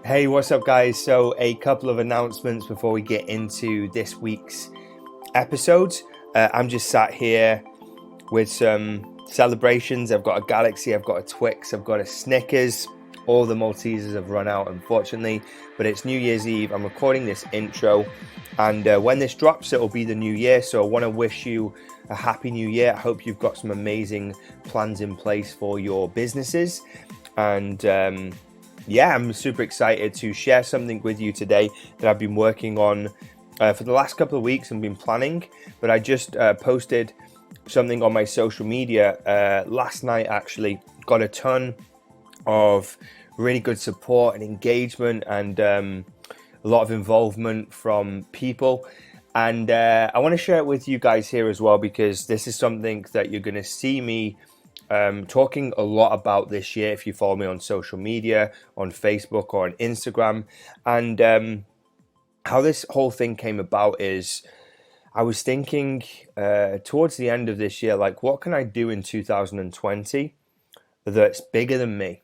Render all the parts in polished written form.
Hey, what's up, guys? So, a couple of announcements before we get into this week's episodes. I'm just sat here with some celebrations. I've got a Galaxy, I've got a Twix, I've got a Snickers. All the Maltesers have run out, unfortunately, but it's New Year's Eve. I'm recording this intro, and when this drops, it'll be the new year. So, I want to wish you a happy new year. I hope you've got some amazing plans in place for your businesses, and yeah, I'm super excited to share something with you today that I've been working on for the last couple of weeks and been planning. But I just posted something on my social media last night, actually. Got a ton of really good support and engagement and a lot of involvement from people. And I want to share it with you guys here as well, because this is something that you're going to see me talking a lot about this year if you follow me on social media, on Facebook or on Instagram. And how this whole thing came about is I was thinking towards the end of this year, like, what can I do in 2020 that's bigger than me?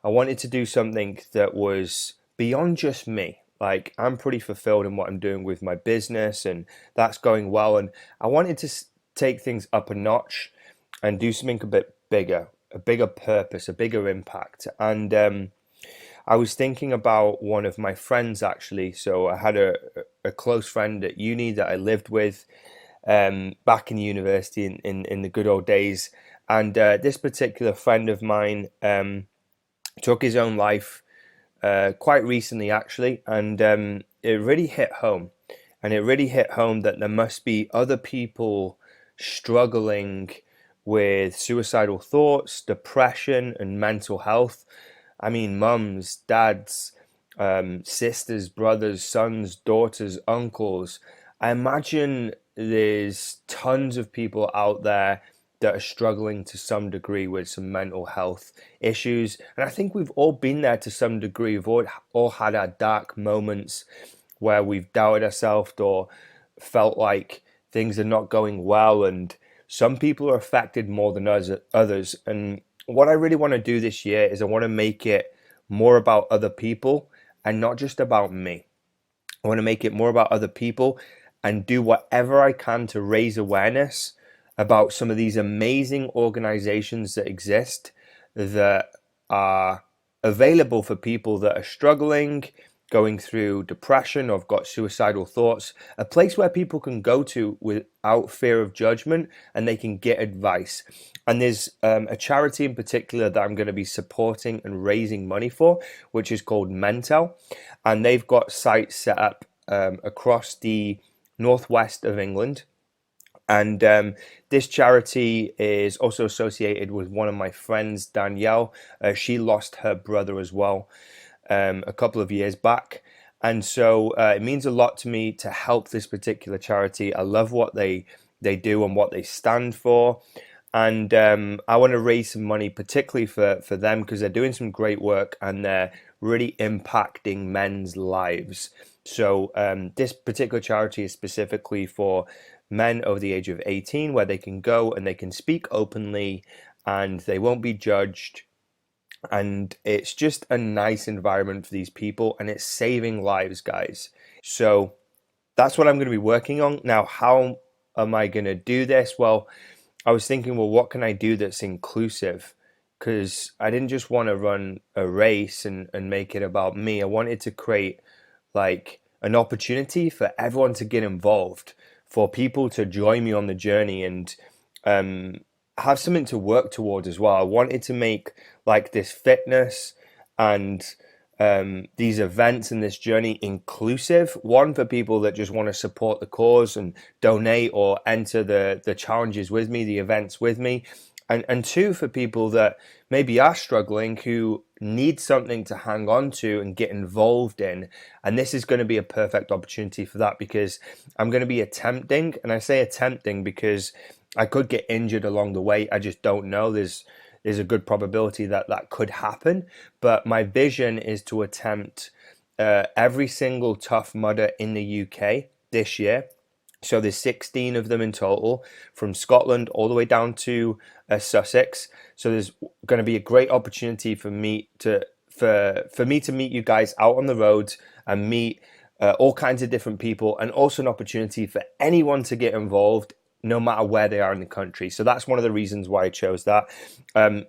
I wanted to do something that was beyond just me. Like, I'm pretty fulfilled in what I'm doing with my business, and that's going well. And I wanted to take things up a notch and do something a bit bigger, a bigger purpose, a bigger impact. And I was thinking about one of my friends, actually. So I had a close friend at uni that I lived with back in university in the good old days. And this particular friend of mine took his own life quite recently, actually. And it really hit home. And it really hit home that there must be other people struggling with suicidal thoughts, depression, and mental health. I mean, mums, dads, sisters, brothers, sons, daughters, uncles. I imagine there's tons of people out there that are struggling to some degree with some mental health issues. And I think we've all been there to some degree. We've all had our dark moments where we've doubted ourselves or felt like things are not going well, and some people are affected more than others. And what I really want to do this year is I want to make it more about other people and not just about me. I want to make it more about other people and do whatever I can to raise awareness about some of these amazing organizations that exist that are available for people that are struggling, going through depression, or have got suicidal thoughts, a place where people can go to without fear of judgment and they can get advice. And there's a charity in particular that I'm going to be supporting and raising money for, which is called Mental. And they've got sites set up across the northwest of England. And this charity is also associated with one of my friends, Danielle. She lost her brother as well a couple of years back, and so it means a lot to me to help this particular charity. I love what they do and what they stand for, and I want to raise some money particularly for them, because they're doing some great work and they're really impacting men's lives. So this particular charity is specifically for men over the age of 18, where they can go and they can speak openly and they won't be judged. And it's just a nice environment for these people, and it's saving lives, guys. So that's what I'm going to be working on. Now, how am I going to do this? Well, I was thinking, well, what can I do that's inclusive? Because I didn't just want to run a race and make it about me. I wanted to create like an opportunity for everyone to get involved, for people to join me on the journey and have something to work towards as well. I wanted to make like this fitness and these events and this journey inclusive. One, for people that just want to support the cause and donate or enter the challenges with me, the events with me. And two, for people that maybe are struggling, who need something to hang on to and get involved in. And this is going to be a perfect opportunity for that, because I'm going to be attempting, and I say attempting because I could get injured along the way. I just don't know. There's a good probability that that could happen. But my vision is to attempt every single Tough Mudder in the UK this year. So there's 16 of them in total, from Scotland all the way down to Sussex. So there's going to be a great opportunity for me to for me to meet you guys out on the road and meet all kinds of different people, and also an opportunity for anyone to get involved no matter where they are in the country. So that's one of the reasons why I chose that.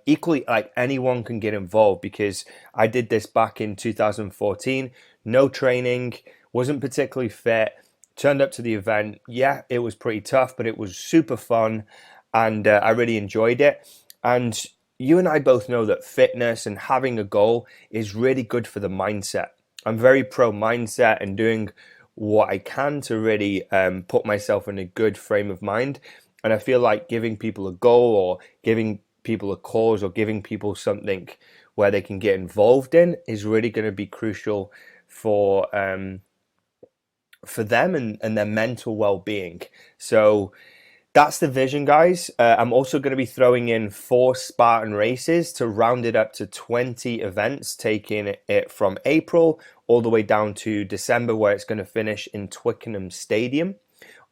Equally, like, anyone can get involved, because I did this back in 2014, no training, wasn't particularly fit, turned up to the event. Yeah, it was pretty tough, but it was super fun, and I really enjoyed it. And you and I both know that fitness and having a goal is really good for the mindset. I'm very pro mindset and doing what I can to really put myself in a good frame of mind. And I feel like giving people a goal, or giving people a cause, or giving people something where they can get involved in, is really going to be crucial for them and their mental well-being. So that's the vision, guys. I'm also going to be throwing in 4 Spartan races to round it up to 20 events, taking it from April all the way down to December, where it's going to finish in Twickenham Stadium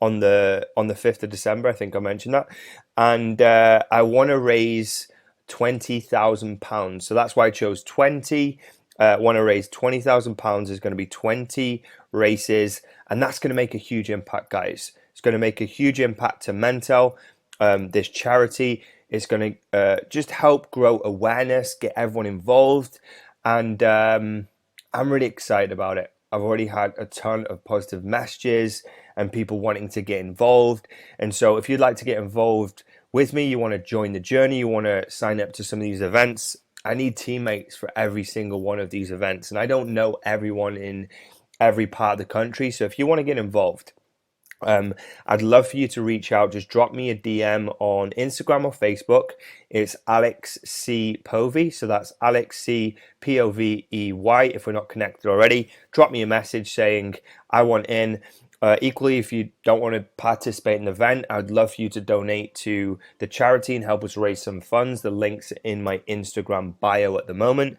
on the 5th of December. I think I mentioned that. And I want to raise £20,000. So that's why I chose 20. I want to raise £20,000. There's going to be 20 races, and that's going to make a huge impact, guys. It's going to make a huge impact to Mental, this charity. It's going to just help grow awareness, get everyone involved, and I'm really excited about it. I've already had a ton of positive messages and people wanting to get involved. And so if you'd like to get involved with me, you want to join the journey, you want to sign up to some of these events, I need teammates for every single one of these events. And I don't know everyone in every part of the country. So if you want to get involved, I'd love for you to reach out. Just drop me a DM on Instagram or Facebook. It's Alex C. Povey. So that's Alex C. Povey. If we're not connected already, drop me a message saying I want in. Equally, if you don't want to participate in the event, I'd love for you to donate to the charity and help us raise some funds. The link's in my Instagram bio at the moment.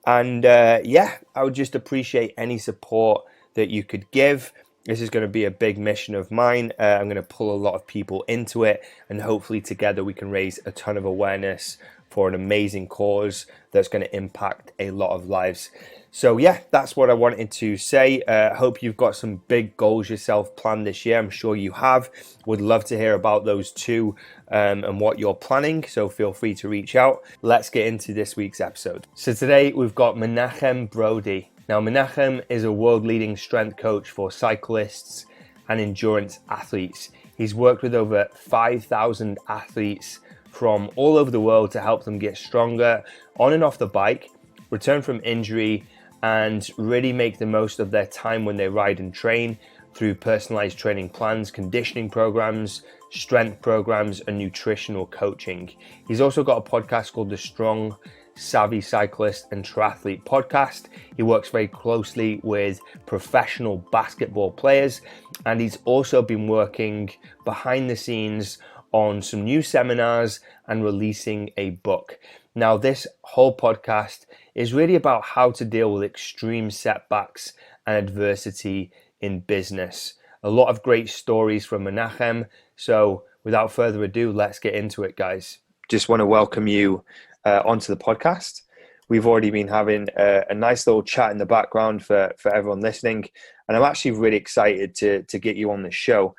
And yeah, I would just appreciate any support that you could give. This is going to be a big mission of mine. I'm going to pull a lot of people into it, and hopefully together we can raise a ton of awareness for an amazing cause that's going to impact a lot of lives. So yeah, that's what I wanted to say. Hope you've got some big goals yourself planned this year. I'm sure you have. Would love to hear about those too, and what you're planning. So feel free to reach out. Let's get into this week's episode. So today we've got MenachemBrodie. Now, Menachem is a world-leading strength coach for cyclists and endurance athletes. He's worked with over 5,000 athletes from all over the world to help them get stronger on and off the bike, return from injury, and really make the most of their time when they ride and train through personalized training plans, conditioning programs, strength programs, and nutritional coaching. He's also got a podcast called the Strong, Savvy Cyclist and Triathlete podcast. He works very closely with professional basketball players, and he's also been working behind the scenes on some new seminars and releasing a book. Now, this whole podcast is really about how to deal with extreme setbacks and adversity in business. A lot of great stories from Menachem. So without further ado, let's get into it, guys. Just want to welcome you onto the podcast. We've already been having a nice little chat in the background for everyone listening, and I'm actually really excited to get you on the show.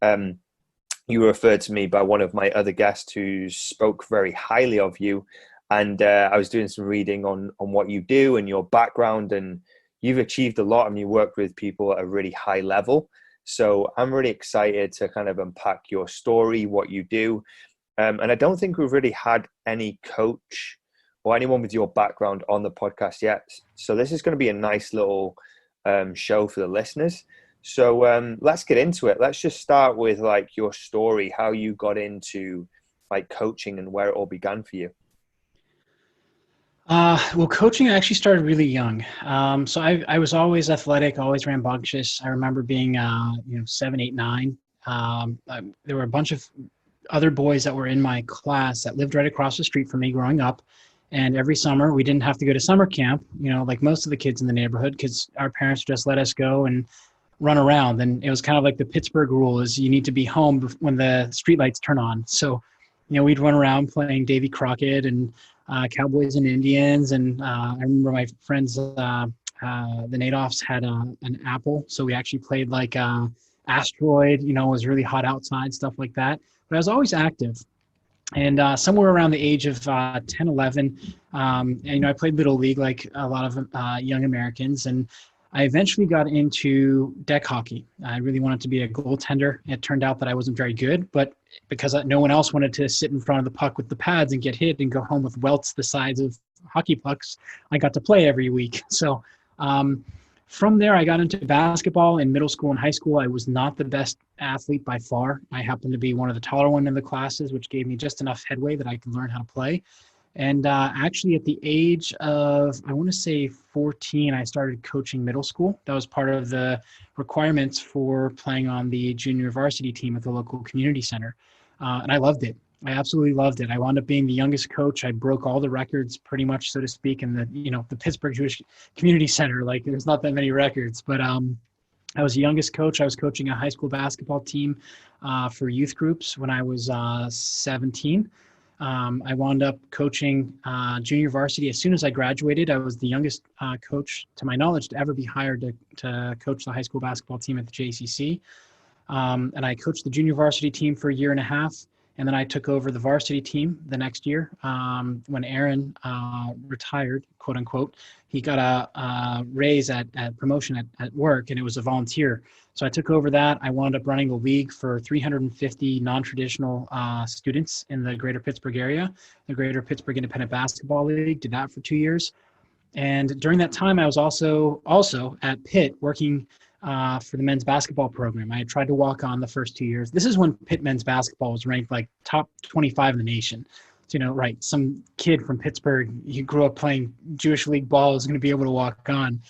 You were referred to me by one of my other guests who spoke very highly of you, and I was doing some reading on what you do and your background, and you've achieved a lot and you worked with people at a really high level. So I'm really excited to kind of unpack your story, what you do. And I don't think we've really had any coach or anyone with your background on the podcast yet. So this is going to be a nice little show for the listeners. So let's get into it. Let's just start with like your story, how you got into like coaching and where it all began for you. Well, coaching, I actually started really young. So I was always athletic, always rambunctious. I remember being, 7, 8, 9. There were a bunch of other boys that were in my class that lived right across the street from me growing up. And every summer we didn't have to go to summer camp, like most of the kids in the neighborhood, because our parents just let us go and run around. And it was kind of like the Pittsburgh rule is you need to be home when the streetlights turn on. So we'd run around playing Davy Crockett and Cowboys and Indians. And I remember my friends, the Nadoffs had an Apple. So we actually played like Asteroid, it was really hot outside, stuff like that. But I was always active. And somewhere around the age of 10, 11, and, I played Little League like a lot of young Americans. And I eventually got into deck hockey. I really wanted to be a goaltender. It turned out that I wasn't very good, but because no one else wanted to sit in front of the puck with the pads and get hit and go home with welts the size of hockey pucks, I got to play every week. So from there, I got into basketball in middle school and high school. I was not the best athlete by far. I happened to be one of the taller one in the classes, which gave me just enough headway that I could learn how to play. And actually at the age of, I want to say 14, I started coaching middle school. That was part of the requirements for playing on the junior varsity team at the local community center. And I loved it. I absolutely loved it. I wound up being the youngest coach. I broke all the records pretty much, so to speak, in the Pittsburgh Jewish Community Center. Like there's not that many records, but I was the youngest coach. I was coaching a high school basketball team for youth groups when I was 17. I wound up coaching junior varsity. As soon as I graduated, I was the youngest coach, to my knowledge, to ever be hired to coach the high school basketball team at the JCC. And I coached the junior varsity team for a year and a half. And then I took over the varsity team the next year when Aaron retired, quote unquote. He got a raise at promotion at work, and it was a volunteer. So I took over that. I wound up running a league for 350 non-traditional students in the greater Pittsburgh area, the Greater Pittsburgh Independent Basketball League. Did that for 2 years. And during that time, I was also at Pitt working for the men's basketball program. I had tried to walk on the first 2 years. This is when Pitt men's basketball was ranked like top 25 in the nation. So, right, some kid from Pittsburgh, he grew up playing Jewish league ball, is going to be able to walk on.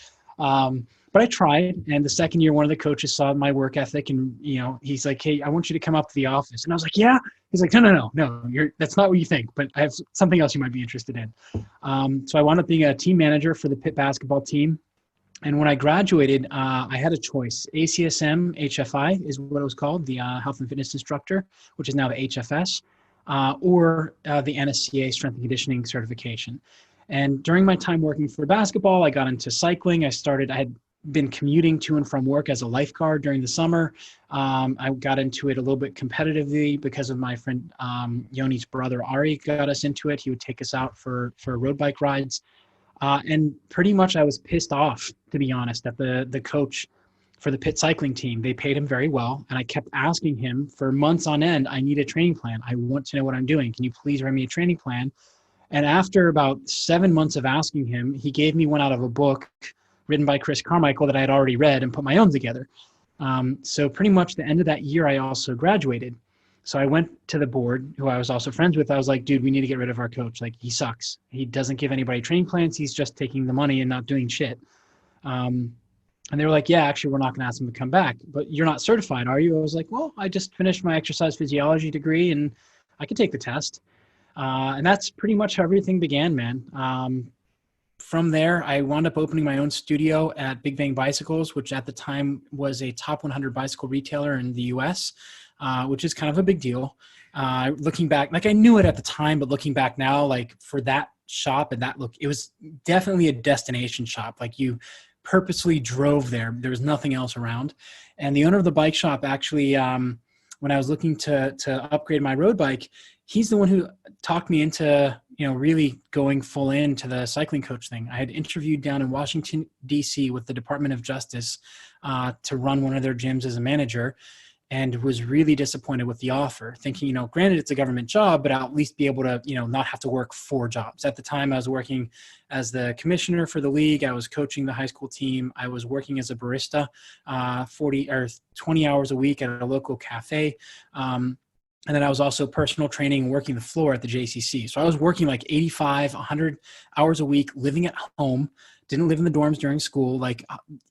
But I tried, and the second year, one of the coaches saw my work ethic, and he's like, "Hey, I want you to come up to the office." And I was like, "Yeah." He's like, "No, that's not what you think, but I have something else you might be interested in." So I wound up being a team manager for the Pitt basketball team. And when I graduated, I had a choice. ACSM HFI is what it was called, the health and fitness instructor, which is now the HFS, or the NSCA strength and conditioning certification. And during my time working for basketball, I got into cycling. I had been commuting to and from work as a lifeguard during the summer. I got into it a little bit competitively because of my friend Yoni's brother, Ari, got us into it. He would take us out for road bike rides. And pretty much I was pissed off, to be honest, at the coach for the Pitt cycling team. They paid him very well, and I kept asking him for months on end, I need a training plan. I want to know what I'm doing. Can you please write me a training plan? And after about 7 months of asking him, he gave me one out of a book written by Chris Carmichael that I had already read and put my own together. So pretty much the end of that year, I also graduated. So I went to the board, who I was also friends with. I was like, dude, we need to get rid of our coach. Like, he sucks. He doesn't give anybody training plans. He's just taking the money and not doing shit. And they were like, yeah, actually, we're not going to ask him to come back. But you're not certified, are you? I was like, well, I just finished my exercise physiology degree, and I could take the test. And that's pretty much how everything began, man. From there, I wound up opening my own studio at Big Bang Bicycles, which at the time was a top 100 bicycle retailer in the US, which is kind of a big deal. Looking back, like I knew it at the time, but looking back now, like for that shop and that look, it was definitely a destination shop. Like you purposely drove there. There was nothing else around. And the owner of the bike shop actually, when I was looking to upgrade my road bike, he's the one who talked me into, really going full into the cycling coach thing. I had interviewed down in Washington, D.C. with the Department of Justice to run one of their gyms as a manager, and was really disappointed with the offer, thinking, granted it's a government job, but I'll at least be able to, not have to work 4 jobs. At the time I was working as the commissioner for the league. I was coaching the high school team. I was working as a barista 40 or 20 hours a week at a local cafe. And then I was also personal training and working the floor at the JCC. So I was working like 85, 100 hours a week, living at home, didn't live in the dorms during school, like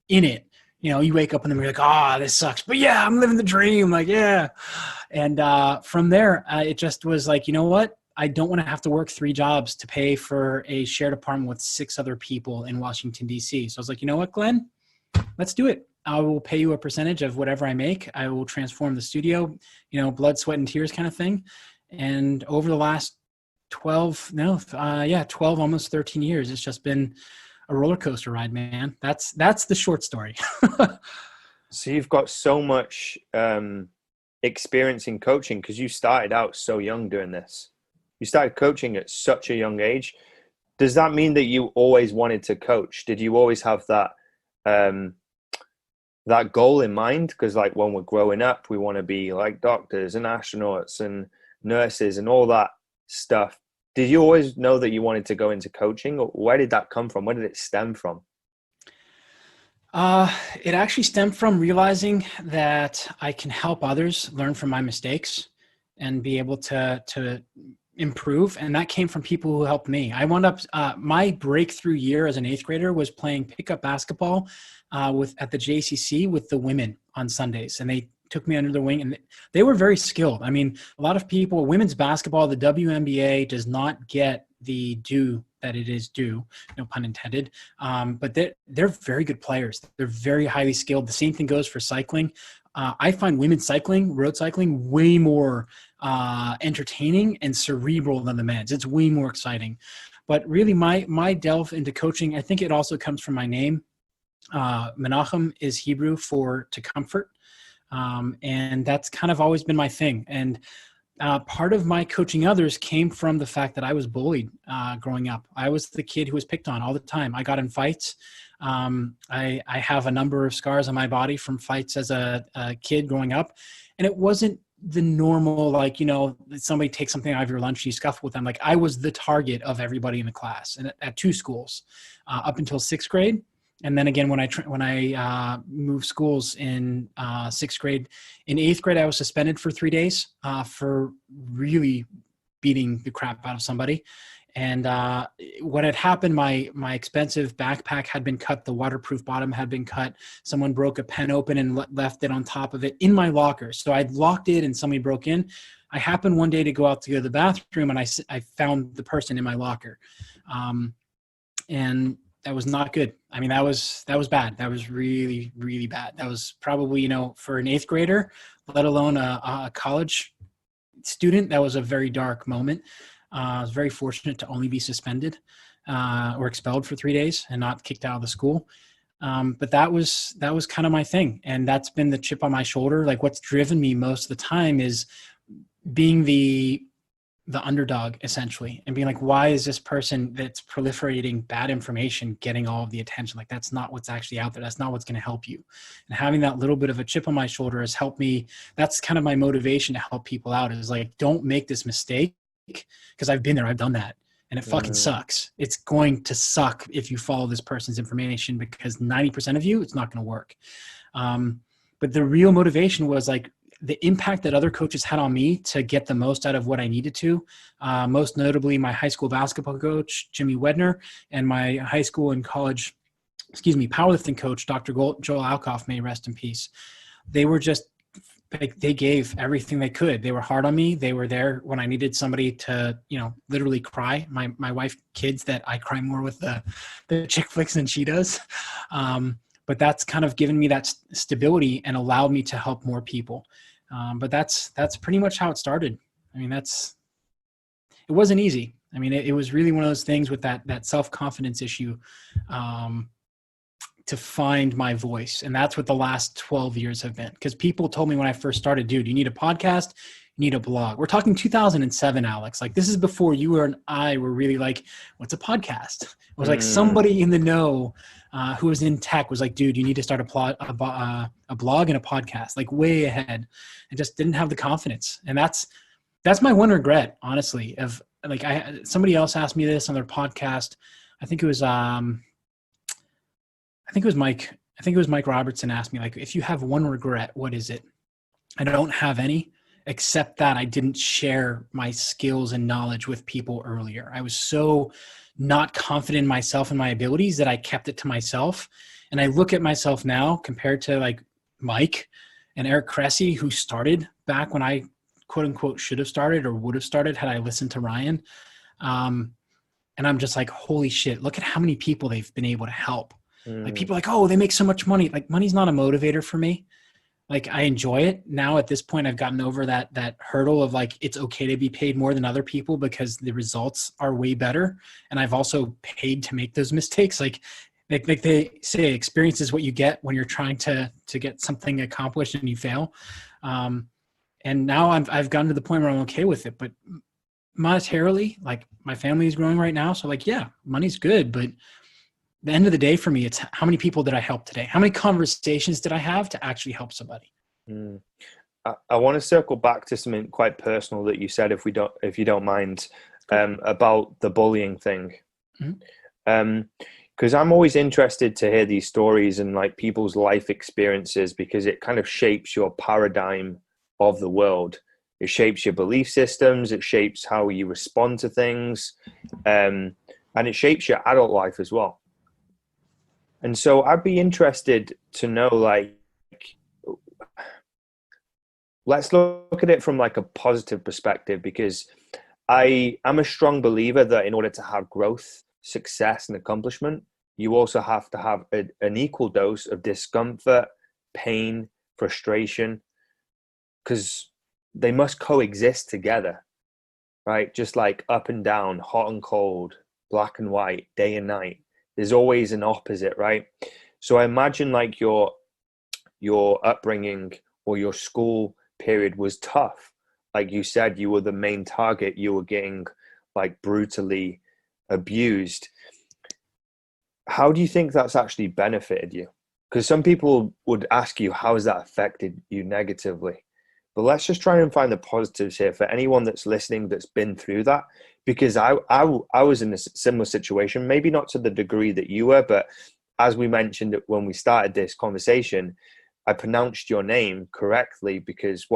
in it. You wake up and then you're like, this sucks. But yeah, I'm living the dream. Like, yeah. And from there, it just was like, you know what? I don't want to have to work 3 jobs to pay for a shared apartment with 6 other people in Washington, D.C. So I was like, you know what, Glenn? Let's do it. I will pay you a percentage of whatever I make. I will transform the studio, blood, sweat, and tears kind of thing. And over the last 12, 12, almost 13 years, it's just been a roller coaster ride, man. That's the short story. So you've got so much experience in coaching because you started out so young doing this. You started coaching at such a young age. Does that mean that you always wanted to coach? Did you always have that that goal in mind? Because like when we're growing up, we want to be like doctors and astronauts and nurses and all that stuff. Did you always know that you wanted to go into coaching, or where did that come from? Where did it stem from? It actually stemmed from realizing that I can help others learn from my mistakes and be able to improve. And that came from people who helped me. I wound up, my breakthrough year as an 8th grader was playing pickup basketball at the JCC with the women on Sundays. And they took me under their wing, and they were very skilled. I mean, a lot of people, women's basketball, the WNBA does not get the due that it is due, no pun intended. But they're very good players. They're very highly skilled. The same thing goes for cycling. I find women's cycling, road cycling, way more entertaining and cerebral than the men's. It's way more exciting. But really, my delve into coaching, I think it also comes from my name. Menachem is Hebrew for to comfort. And that's kind of always been my thing. And part of my coaching others came from the fact that I was bullied growing up. I was the kid who was picked on all the time. I got in fights. I have a number of scars on my body from fights as a kid growing up. And it wasn't the normal, like, somebody takes something out of your lunch, you scuffle with them. Like, I was the target of everybody in the class, and at 2 schools up until 6th grade. And then again, when I moved schools in 6th grade, in 8th grade, I was suspended for 3 days for really beating the crap out of somebody. And what had happened, my expensive backpack had been cut. The waterproof bottom had been cut. Someone broke a pen open and left it on top of it in my locker. So I'd locked it and somebody broke in. I happened one day to go out to go to the bathroom, and I found the person in my locker. And that was not good. I mean, that was bad. That was really, really bad. That was probably, for an 8th grader, let alone a college student, that was a very dark moment. I was very fortunate to only be suspended or expelled for 3 days and not kicked out of the school. But that was kind of my thing. And that's been the chip on my shoulder. Like, what's driven me most of the time is being the underdog, essentially, and being like, why is this person that's proliferating bad information getting all of the attention? Like, that's not what's actually out there. That's not what's going to help you. And having that little bit of a chip on my shoulder has helped me. That's kind of my motivation to help people out, is like, don't make this mistake, because I've been there, I've done that, and it fucking sucks. It's going to suck if you follow this person's information, because 90% of you, it's not going to work. But the real motivation was like, the impact that other coaches had on me to get the most out of what I needed to, most notably my high school basketball coach, Jimmy Wedner, and my high school and college, powerlifting coach, Dr. Joel Alkoff, may rest in peace. They were just, they gave everything they could. They were hard on me. They were there when I needed somebody to, literally cry. My wife, kids, that I cry more with the chick flicks than she does. But that's kind of given me that stability and allowed me to help more people. But that's pretty much how it started. I mean, it wasn't easy. I mean, it was really one of those things with that self-confidence issue, to find my voice. And that's what the last 12 years have been. Because people told me when I first started, dude, you need a podcast, you need a blog. We're talking 2007, Alex. Like, this is before you and I were really like, what's a podcast? It was like somebody in the know who was in tech was like, dude, you need to start a blog and a podcast, like way ahead. I just didn't have the confidence. And that's my one regret, honestly, of like, somebody else asked me this on their podcast. I think it was Mike Robertson asked me, like, if you have one regret, what is it? I don't have any, except that I didn't share my skills and knowledge with people earlier. I was so not confident in myself and my abilities that I kept it to myself. And I look at myself now compared to like Mike and Eric Cressy, who started back when I quote unquote should have started or would have started had I listened to Ryan. And I'm just like, holy shit, look at how many people they've been able to help. Like, people are like, oh, they make so much money. Like, money's not a motivator for me. Like I enjoy it now. At this point, I've gotten over that hurdle of like, it's okay to be paid more than other people because the results are way better. And I've also paid to make those mistakes. Like they say, experience is what you get when you're trying to get something accomplished and you fail. And now I've gotten to the point where I'm okay with it, but monetarily, like my family is growing right now. So like, yeah, money's good, but the end of the day for me, it's how many people did I help today? How many conversations did I have to actually help somebody? I want to circle back to something quite personal that you said, if you don't mind, about the bullying thing. Because I'm always interested to hear these stories and like people's life experiences, because it kind of shapes your paradigm of the world. It shapes your belief systems. It shapes how you respond to things. And it shapes your adult life as well. And so I'd be interested to know, like, let's look at it from like a positive perspective, because I'm a strong believer that in order to have growth, success, and accomplishment, you also have to have an equal dose of discomfort, pain, frustration, because they must coexist together, right? Just like up and down, hot and cold, black and white, day and night. There's always an opposite, right? So I imagine like your upbringing or your school period was tough. Like you said, you were the main target. You were getting like brutally abused. How do you think that's actually benefited you? Because some people would ask you, how has that affected you negatively? But let's just try and find the positives here for anyone that's listening that's been through that. Because I was in a similar situation, maybe not to the degree that you were, but as we mentioned when we started this conversation, I pronounced your name correctly because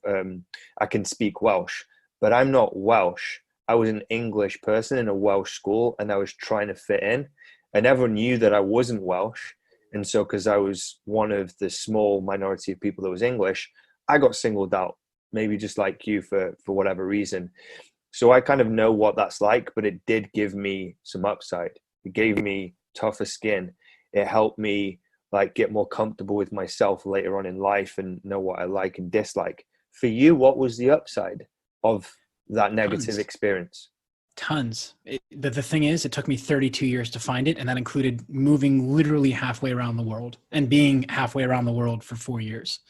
I can speak Welsh, but I'm not Welsh. I was an English person in a Welsh school, and I was trying to fit in. And everyone knew that I wasn't Welsh. And so because I was one of the small minority of people that was English, I got singled out, maybe just like you for whatever reason. So I kind of know what that's like, but it did give me some upside. It gave me tougher skin. It helped me like get more comfortable with myself later on in life and know what I like and dislike. For you, what was the upside of that negative experience? Tons. The thing is, it took me 32 years to find it, and that included moving literally halfway around the world and being halfway around the world for 4 years.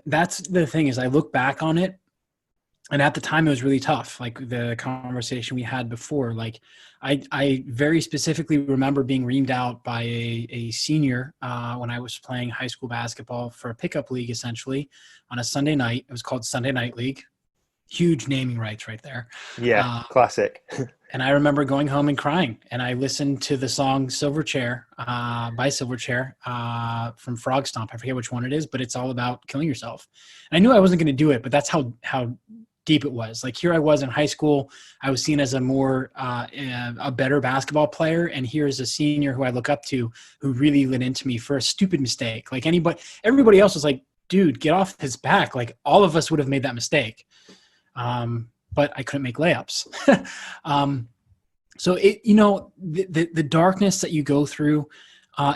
That's the thing is, I look back on it, and at the time it was really tough. Like the conversation we had before, like I very specifically remember being reamed out by a senior when I was playing high school basketball for a pickup league, essentially on a Sunday night. It was called Sunday Night League. Huge naming rights right there. Yeah, classic. And I remember going home and crying. And I listened to the song Silverchair by Silverchair from Frog Stomp. I forget which one it is, but it's all about killing yourself. And I knew I wasn't going to do it, but that's how deep it was. Like here I was in high school. I was seen as a better basketball player. And here's a senior who I look up to who really lit into me for a stupid mistake. Like everybody else was like, dude, get off his back. Like all of us would have made that mistake. But I couldn't make layups. So the darkness that you go through,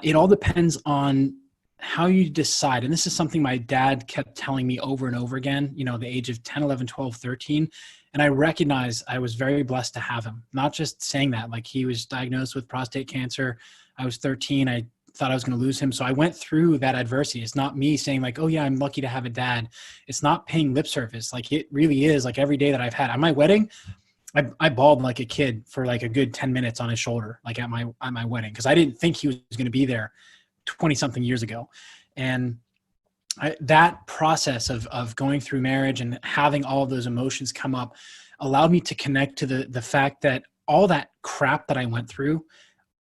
it all depends on how you decide. And this is something my dad kept telling me over and over again, the age of 10, 11, 12, 13. And I recognize I was very blessed to have him. Not just saying that, like he was diagnosed with prostate cancer. I was 13. I thought I was going to lose him. So I went through that adversity. It's not me saying like, oh yeah, I'm lucky to have a dad. It's not paying lip service. Like it really is like every day that I've had at my wedding, I bawled like a kid for like a good 10 minutes on his shoulder, like at my wedding. Cause I didn't think he was going to be there 20 something years ago. And that process of going through marriage and having all of those emotions come up allowed me to connect to the fact that all that crap that I went through,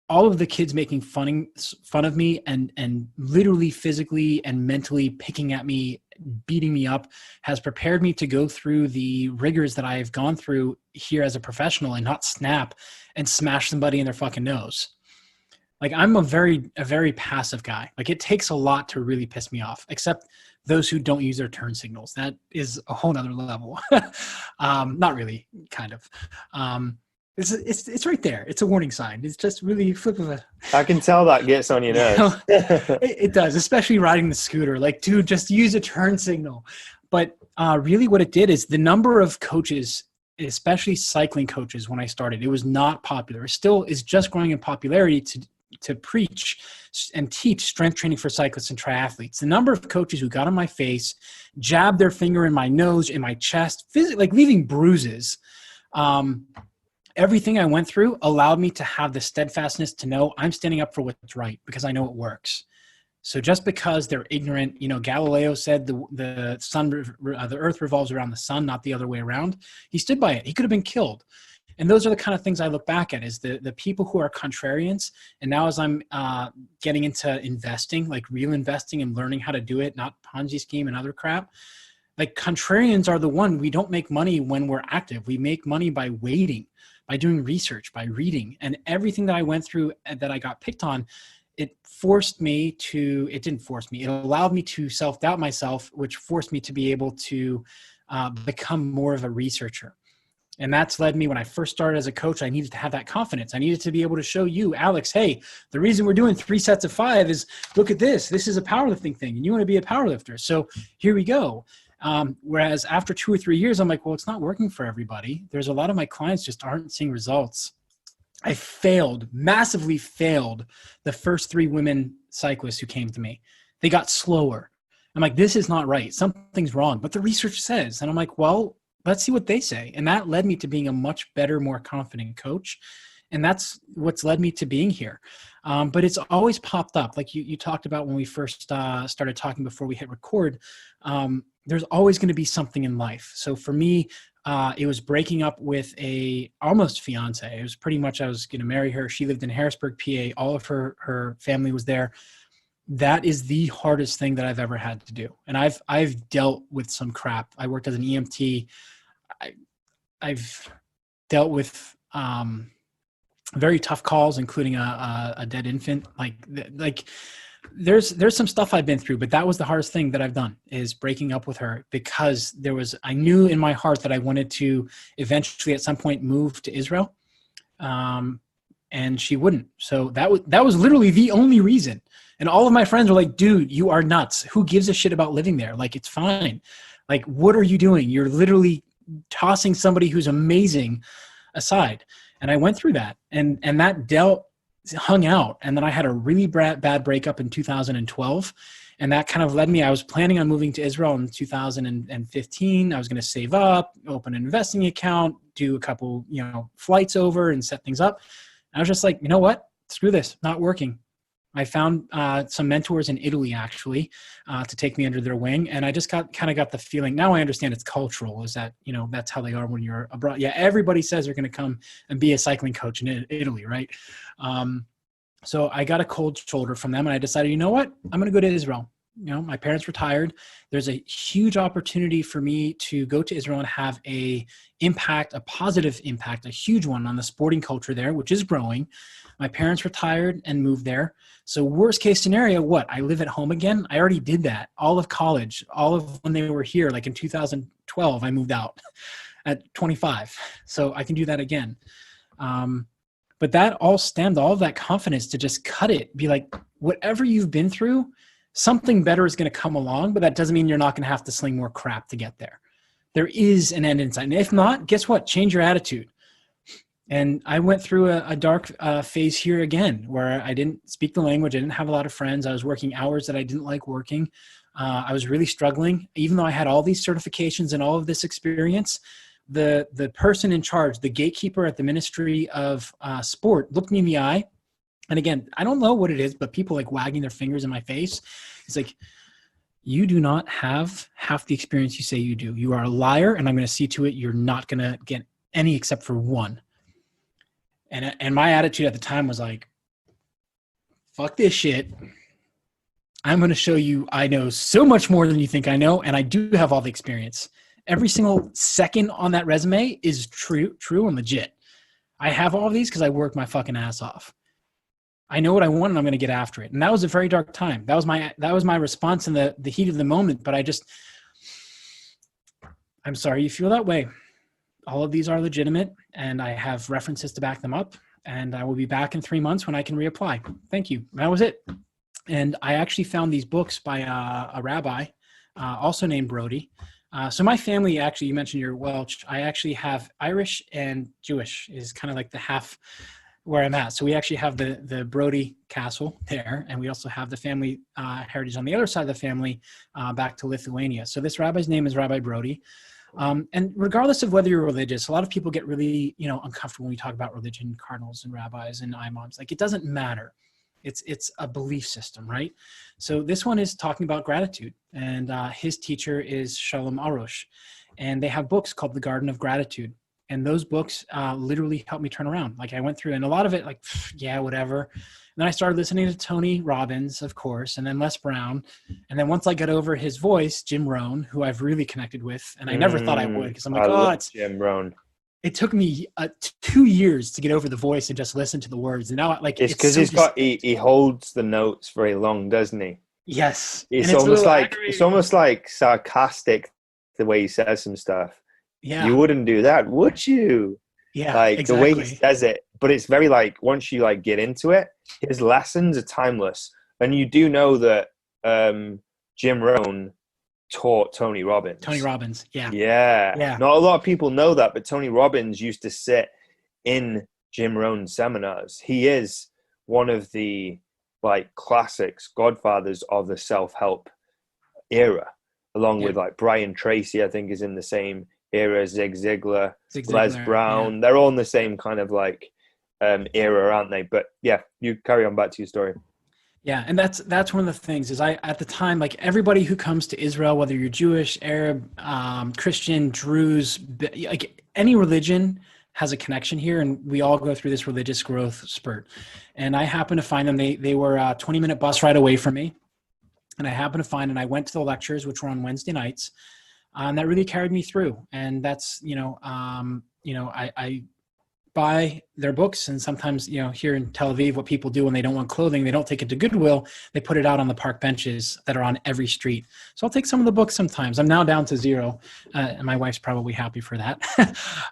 all of the kids making fun of me and literally physically and mentally picking at me, beating me up, has prepared me to go through the rigors that I've gone through here as a professional and not snap and smash somebody in their fucking nose. Like I'm a very passive guy. Like it takes a lot to really piss me off, except those who don't use their turn signals. That is a whole nother level. Not really, kind of. It's right there. It's a warning sign. It's just really flip of a. I can tell that gets on your nerves. It does, especially riding the scooter. Like, dude, just use a turn signal. But really what it did is the number of coaches, especially cycling coaches, when I started, it was not popular. It still is just growing in popularity to preach and teach strength training for cyclists and triathletes. The number of coaches who got on my face, jabbed their finger in my nose, in my chest, like leaving bruises. Everything I went through allowed me to have the steadfastness to know I'm standing up for what's right because I know it works. So just because they're ignorant, Galileo said the earth revolves around the sun, not the other way around. He stood by it. He could have been killed. And those are the kind of things I look back at, is the people who are contrarians. And now as I'm getting into investing, like real investing and learning how to do it, not Ponzi scheme and other crap, like contrarians are the one. We don't make money when we're active. We make money by waiting, by doing research, by reading. And everything that I went through that I got picked on, it didn't force me. It allowed me to self-doubt myself, which forced me to be able to become more of a researcher. And that's led me, when I first started as a coach, I needed to have that confidence. I needed to be able to show you, Alex, hey, the reason we're doing 3 sets of 5 is, look at this. This is a powerlifting thing, and you want to be a powerlifter. So here we go. Whereas after 2 or 3 years, I'm like, well, it's not working for everybody. There's a lot of my clients just aren't seeing results. I massively failed the first 3 women cyclists who came to me. They got slower. I'm like, this is not right. Something's wrong. But the research says, and I'm like, well, let's see what they say. And that led me to being a much better, more confident coach. And that's what's led me to being here. But it's always popped up. Like you talked about when we first started talking before we hit record, there's always going to be something in life. So for me, it was breaking up with a almost fiance. It was pretty much, I was going to marry her. She lived in Harrisburg, PA. All of her family was there. That is the hardest thing that I've ever had to do. And I've dealt with some crap. I worked as an EMT. I've dealt with very tough calls, including a dead infant. Like there's some stuff I've been through, but that was the hardest thing that I've done, is breaking up with her, because I knew in my heart that I wanted to eventually at some point move to Israel. And she wouldn't. So that was literally the only reason. And all of my friends were like, dude, you are nuts. Who gives a shit about living there? Like, it's fine. Like, what are you doing? You're literally tossing somebody who's amazing aside. And I went through that, and that hung out. And then I had a really bad breakup in 2012. And that kind of led me, I was planning on moving to Israel in 2015. I was going to save up, open an investing account, do a couple, flights over and set things up. I was just like, you know what? Screw this, not working. I found some mentors in Italy, actually, to take me under their wing. And I just got the feeling, now I understand it's cultural, is that, that's how they are when you're abroad. Yeah, everybody says they're going to come and be a cycling coach in Italy, right? So I got a cold shoulder from them, and I decided, you know what? I'm going to go to Israel. My parents retired. There's a huge opportunity for me to go to Israel and have a positive impact, a huge one on the sporting culture there, which is growing. My parents retired and moved there. So worst case scenario, what? I live at home again? I already did that. All of college, all of when they were here, like in 2012, I moved out at 25. So I can do that again. But that all stemmed, all of that confidence to just cut it, be like, whatever you've been through, something better is going to come along, but that doesn't mean you're not going to have to sling more crap to get there. There is an end in sight. And if not, guess what? Change your attitude. And I went through a dark phase here again, where I didn't speak the language. I didn't have a lot of friends. I was working hours that I didn't like working. I was really struggling. Even though I had all these certifications and all of this experience, the person in charge, the gatekeeper at the Ministry of Sport, looked me in the eye. And again, I don't know what it is, but people like wagging their fingers in my face. It's like, you do not have half the experience you say you do. You are a liar, and I'm going to see to it you're not going to get any except for one. And my attitude at the time was like, fuck this shit. I'm going to show you I know so much more than you think I know, and I do have all the experience. Every single second on that resume is true and legit. I have all of these because I worked my fucking ass off. I know what I want, and I'm going to get after it. And that was a very dark time. That was my response in the heat of the moment. But I'm sorry you feel that way. all of these are legitimate, and I have references to back them up. And I will be back in 3 months when I can reapply. Thank you. That was it. And I actually found these books by a rabbi, also named Brodie. So my family, actually, you mentioned you're Welsh. I actually have Irish and Jewish is kind of like the half where I'm at. So we actually have the Brodie castle there. And we also have the family heritage on the other side of the family back to Lithuania. So this rabbi's name is Rabbi Brodie. And regardless of whether you're religious, a lot of people get really, uncomfortable when we talk about religion, cardinals and rabbis and imams. Like, it doesn't matter. It's a belief system, right? So this one is talking about gratitude, and his teacher is Shalom Arush, and they have books called The Garden of Gratitude. And those books literally helped me turn around. Like, I went through, and a lot of it, like, yeah, whatever. And then I started listening to Tony Robbins, of course, and then Les Brown. And then once I got over his voice, Jim Rohn, who I've really connected with, and I never thought I would, because I'm like, it's Jim Rohn. It took me 2 years to get over the voice and just listen to the words. And now, like, it's because he holds the notes very long, doesn't he? Yes. It's almost like sarcastic the way he says some stuff. Yeah. You wouldn't do that, would you? Yeah. Like exactly. The way he says it, but it's very like, once you like get into it, his lessons are timeless. And you do know that Jim Rohn taught Tony Robbins. Yeah. Not a lot of people know that, but Tony Robbins used to sit in Jim Rohn's seminars. He is one of the like classics, godfathers of the self-help era, along with like Brian Tracy, I think is in the same era, Zig Ziglar, Les Brown. Yeah. They're all in the same kind of like era, aren't they? But yeah, you carry on back to your story. Yeah, and that's one of the things is at the time, like, everybody who comes to Israel, whether you're Jewish, Arab, Christian, Druze, like any religion has a connection here, and we all go through this religious growth spurt. And I happened to find them. They were a 20-minute bus ride away from me, and I went to the lectures, which were on Wednesday nights, and that really carried me through. And that's I buy their books, and sometimes here in Tel Aviv, what people do when they don't want clothing, they don't take it to Goodwill, they put it out on the park benches that are on every street. So I'll take some of the books sometimes. I'm now down to 0, and my wife's probably happy for that.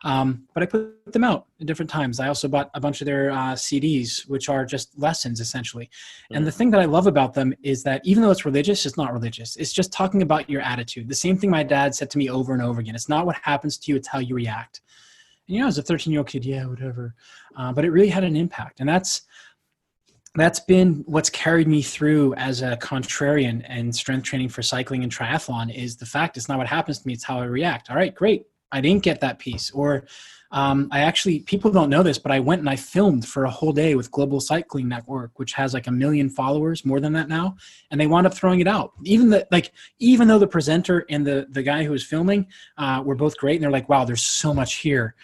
But I put them out at different times. I also bought a bunch of their CDs, which are just lessons essentially. And the thing that I love about them is that even though it's religious, it's not religious. It's just talking about your attitude. The same thing my dad said to me over and over again. It's not what happens to you, it's how you react. As a 13-year-old kid, yeah, whatever. But it really had an impact. And that's been what's carried me through as a contrarian and strength training for cycling and triathlon, is the fact it's not what happens to me, it's how I react. All right, great. I didn't get that piece. Or people don't know this, but I went and I filmed for a whole day with Global Cycling Network, which has like 1 million followers, more than that now. And they wound up throwing it out. Even though the presenter and the guy who was filming were both great. And they're like, wow, there's so much here.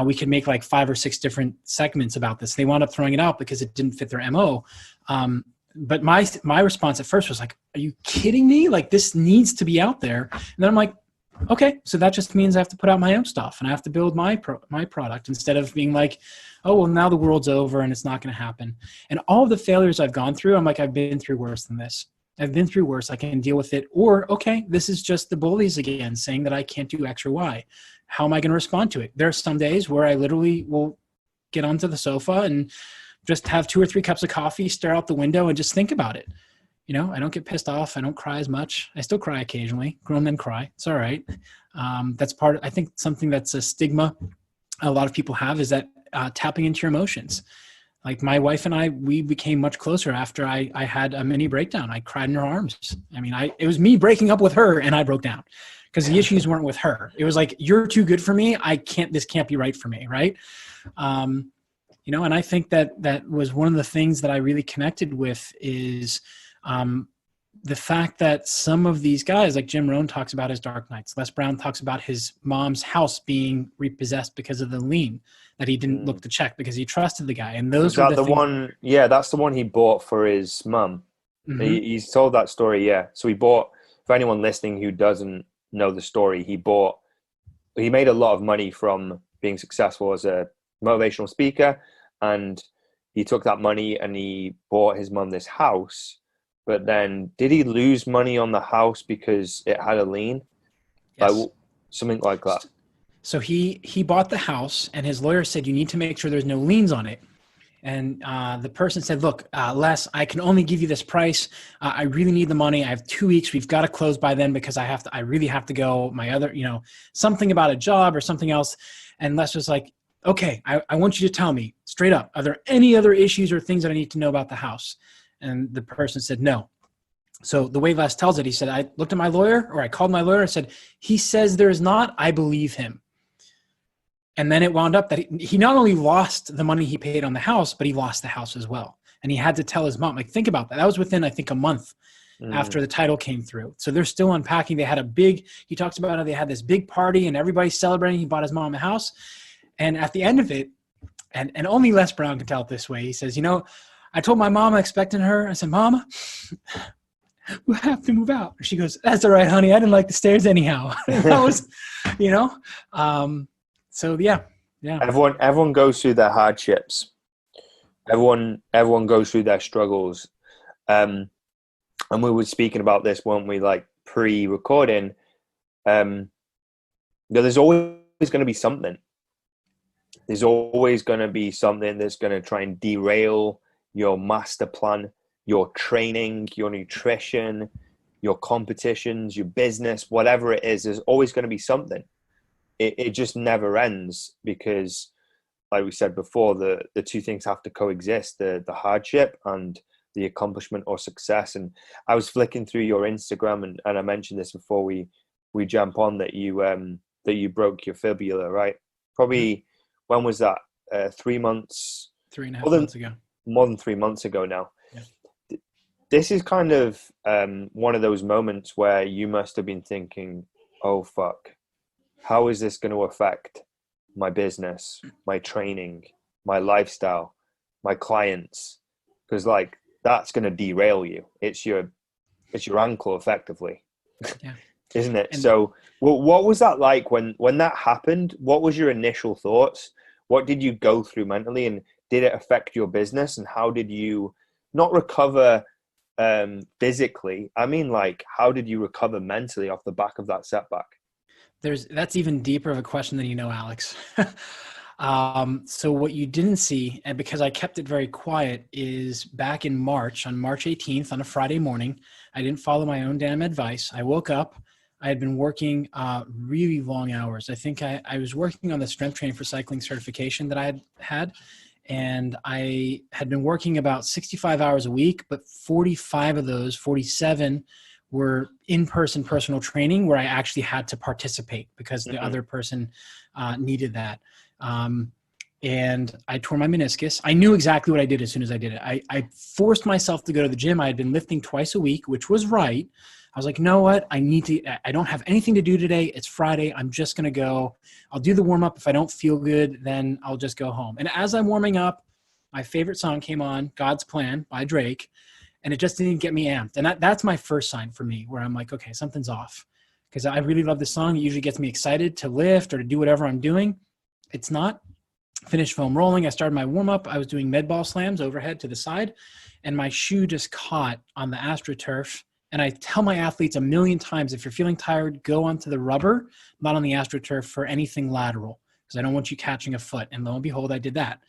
We could make like 5 or 6 different segments about this. They wound up throwing it out because it didn't fit their MO. But my response at first was like, are you kidding me? Like, this needs to be out there. And then I'm like, okay, so that just means I have to put out my own stuff and I have to build my product, instead of being like, oh, well, now the world's over and it's not going to happen. And all of the failures I've gone through, I'm like, I've been through worse than this. I've been through worse. I can deal with it. Or, okay, this is just the bullies again saying that I can't do X or Y. How am I going to respond to it? There are some days where I literally will get onto the sofa and just have 2 or 3 cups of coffee, stare out the window and just think about it. I don't get pissed off. I don't cry as much. I still cry occasionally. Grown men cry. It's all right. That's I think something that's a stigma a lot of people have, is that tapping into your emotions. Like, my wife and I, we became much closer after I had a mini breakdown. I cried in her arms. I mean, it was me breaking up with her and I broke down because the issues weren't with her. It was like, you're too good for me. This can't be right for me. Right. And I think that was one of the things that I really connected with, is the fact that some of these guys, like Jim Rohn talks about his dark nights. Les Brown talks about his mom's house being repossessed because of the lien that he didn't look to check because he trusted the guy. And those were the one. Yeah, that's the one he bought for his mum. Mm-hmm. He's told that story. Yeah. So he bought, for anyone listening who doesn't know the story, he made a lot of money from being successful as a motivational speaker. And he took that money and he bought his mum this house. But then, did he lose money on the house because it had a lien? Yes. Like, something like that. So he bought the house, and his lawyer said, you need to make sure there's no liens on it. And the person said, look, Les, I can only give you this price. I really need the money. I have 2 weeks. We've got to close by then because I really have to go. My other, something about a job or something else. And Les was like, okay, I want you to tell me straight up, are there any other issues or things that I need to know about the house? And the person said, no. So the way Les tells it, he said, I looked at my lawyer, or I called my lawyer and said, he says there is not, I believe him. And then it wound up that he not only lost the money he paid on the house, but he lost the house as well. And he had to tell his mom, like, think about that. That was within, I think, a month after the title came through. So they're still unpacking. They had he talks about how they had this big party and everybody's celebrating. He bought his mom a house. And at the end of it, and only Les Brown can tell it this way, he says, I told my mom I'm expecting her. I said, Mama, we'll have to move out. She goes, that's all right, honey. I didn't like the stairs anyhow. That was, so yeah. Everyone goes through their hardships. Everyone goes through their struggles. And we were speaking about this, weren't we, like pre-recording? There's always going to be something. There's always going to be something that's going to try and derail your master plan, your training, your nutrition, your competitions, your business, whatever it is. There's always going to be something. It just never ends because, like we said before, the two things have to coexist, the hardship and the accomplishment or success. And I was flicking through your Instagram and I mentioned this before we jump on that you broke your fibula, right? Probably, when was that? 3 months? 3.5 months ago. More than 3 months ago now. Yeah. This is kind of one of those moments where you must have been thinking, oh, fuck. How is this going to affect my business, my training, my lifestyle, my clients? Because like that's going to derail you. It's your ankle effectively, yeah. Isn't it? And so what was that like when that happened? What was your initial thoughts? What did you go through mentally, and did it affect your business? And how did you not recover physically? I mean, like, how did you recover mentally off the back of that setback? That's even deeper of a question than Alex. So what you didn't see, and because I kept it very quiet, is back in March, on March 18th, on a Friday morning, I didn't follow my own damn advice. I woke up. I had been working really long hours. I think I was working on the strength training for cycling certification that I had, and I had been working about 65 hours a week, but 47 were in-person personal training where I actually had to participate because the other person needed that. And I tore my meniscus. I knew exactly what I did as soon as I did it. I forced myself to go to the gym. I had been lifting twice a week, which was right. I was like, you know what? I don't have anything to do today. It's Friday. I'm just going to go. I'll do the warm-up. If I don't feel good, then I'll just go home. And as I'm warming up, my favorite song came on, God's Plan by Drake. And it just didn't get me amped. And that's my first sign for me where I'm like, okay, something's off. Because I really love this song. It usually gets me excited to lift or to do whatever I'm doing. It's not. Finished foam rolling. I started my warm-up. I was doing med ball slams overhead to the side. And my shoe just caught on the AstroTurf. And I tell my athletes a million times, if you're feeling tired, go onto the rubber, not on the AstroTurf for anything lateral. Because I don't want you catching a foot. And lo and behold, I did that.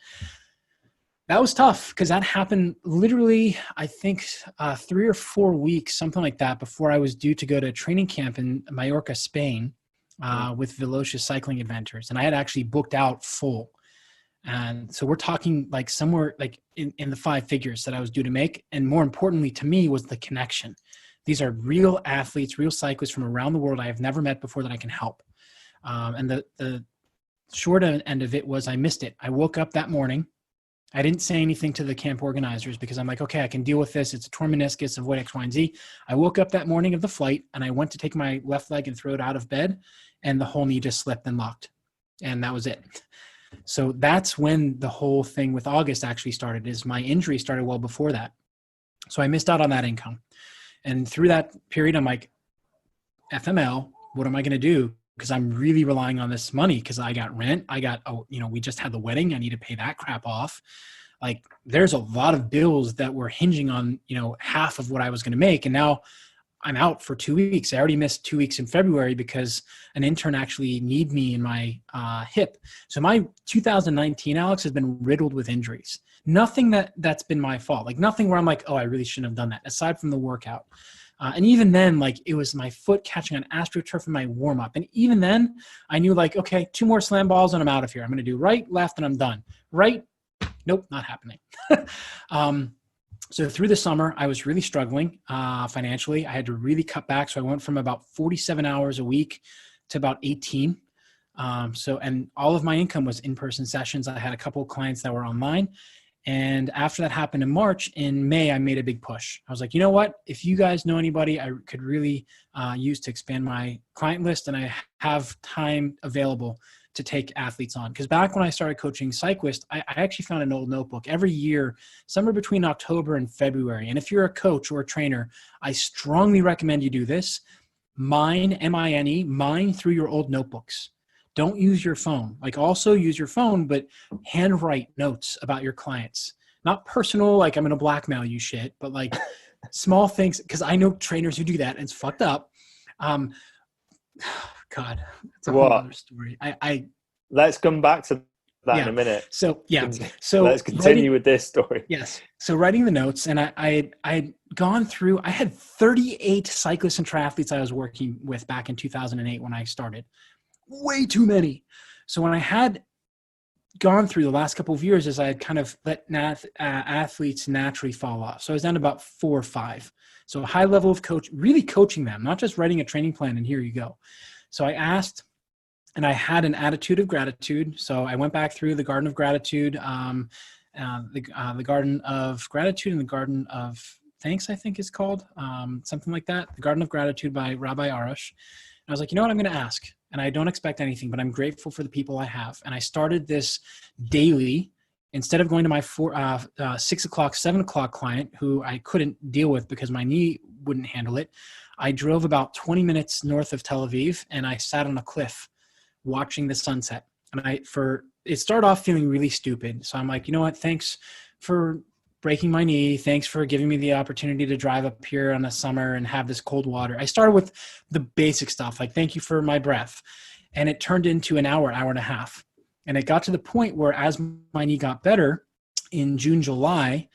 That was tough because that happened literally, I think, 3 or 4 weeks, something like that, before I was due to go to a training camp in Mallorca, Spain, with Velocious Cycling Adventures. And I had actually booked out full. And so we're talking like somewhere like in the 5 figures that I was due to make. And more importantly to me was the connection. These are real athletes, real cyclists from around the world I have never met before that I can help. And the short end of it was I missed it. I woke up that morning. I didn't say anything to the camp organizers because I'm like, okay, I can deal with this. It's a torn meniscus, avoid X, Y, and Z. I woke up that morning of the flight and I went to take my left leg and throw it out of bed and the whole knee just slipped and locked. And that was it. So that's when the whole thing with August actually started, is my injury started well before that. So I missed out on that income. And through that period, I'm like, FML, what am I going to do? Because I'm really relying on this money because I got rent. We just had the wedding. I need to pay that crap off. Like there's a lot of bills that were hinging on, half of what I was going to make. And now I'm out for 2 weeks. I already missed 2 weeks in February because an intern actually kneed me in my hip. So my 2019, Alex, has been riddled with injuries. Nothing that's been my fault. Like nothing where I'm like, oh, I really shouldn't have done that, aside from the workout. And even then, like it was my foot catching on AstroTurf in my warm up. And even then I knew like, okay, 2 more slam balls and I'm out of here. I'm going to do right, left, and I'm done. Right. Nope, not happening. So through the summer, I was really struggling financially. I had to really cut back. So I went from about 47 hours a week to about 18. And all of my income was in-person sessions. I had a couple of clients that were online. And after that happened in March, in May, I made a big push. I was like, you know what? If you guys know anybody I could really use to expand my client list and I have time available to take athletes on. Because back when I started coaching Cyclist, I actually found an old notebook every year, somewhere between October and February. And if you're a coach or a trainer, I strongly recommend you do this. Mine, M-I-N-E, mine through your old notebooks. Don't use your phone. Like also use your phone, but handwrite notes about your clients. Not personal, like I'm going to blackmail you shit, but like small things. Because I know trainers who do that and it's fucked up. God, that's a whole other story. Let's come back to that in a minute. So let's continue with this story. Yes. So writing the notes, and I'd gone through. I had 38 cyclists and triathletes I was working with back in 2008 when I started. Way too many. So when I had gone through the last couple of years, as I had kind of let athletes naturally fall off. So I was down to about 4 or 5. So a high level of really coaching them, not just writing a training plan and here you go. So I asked, and I had an attitude of gratitude. So I went back through the Garden of Gratitude, the Garden of Gratitude and the Garden of Thanks, I think is called, something like that. The Garden of Gratitude by Rabbi Arush. And I was like, you know what, I'm going to ask. And I don't expect anything, but I'm grateful for the people I have. And I started this daily. Instead of going to my 6 o'clock, 7 o'clock client who I couldn't deal with because my knee wouldn't handle it, I drove about 20 minutes north of Tel Aviv and I sat on a cliff watching the sunset. And it started off feeling really stupid. So I'm like, you know what? Thanks for breaking my knee. Thanks for giving me the opportunity to drive up here on the summer and have this cold water. I started with the basic stuff, like thank you for my breath. And it turned into an hour and a half. And it got to the point where as my knee got better in June, July,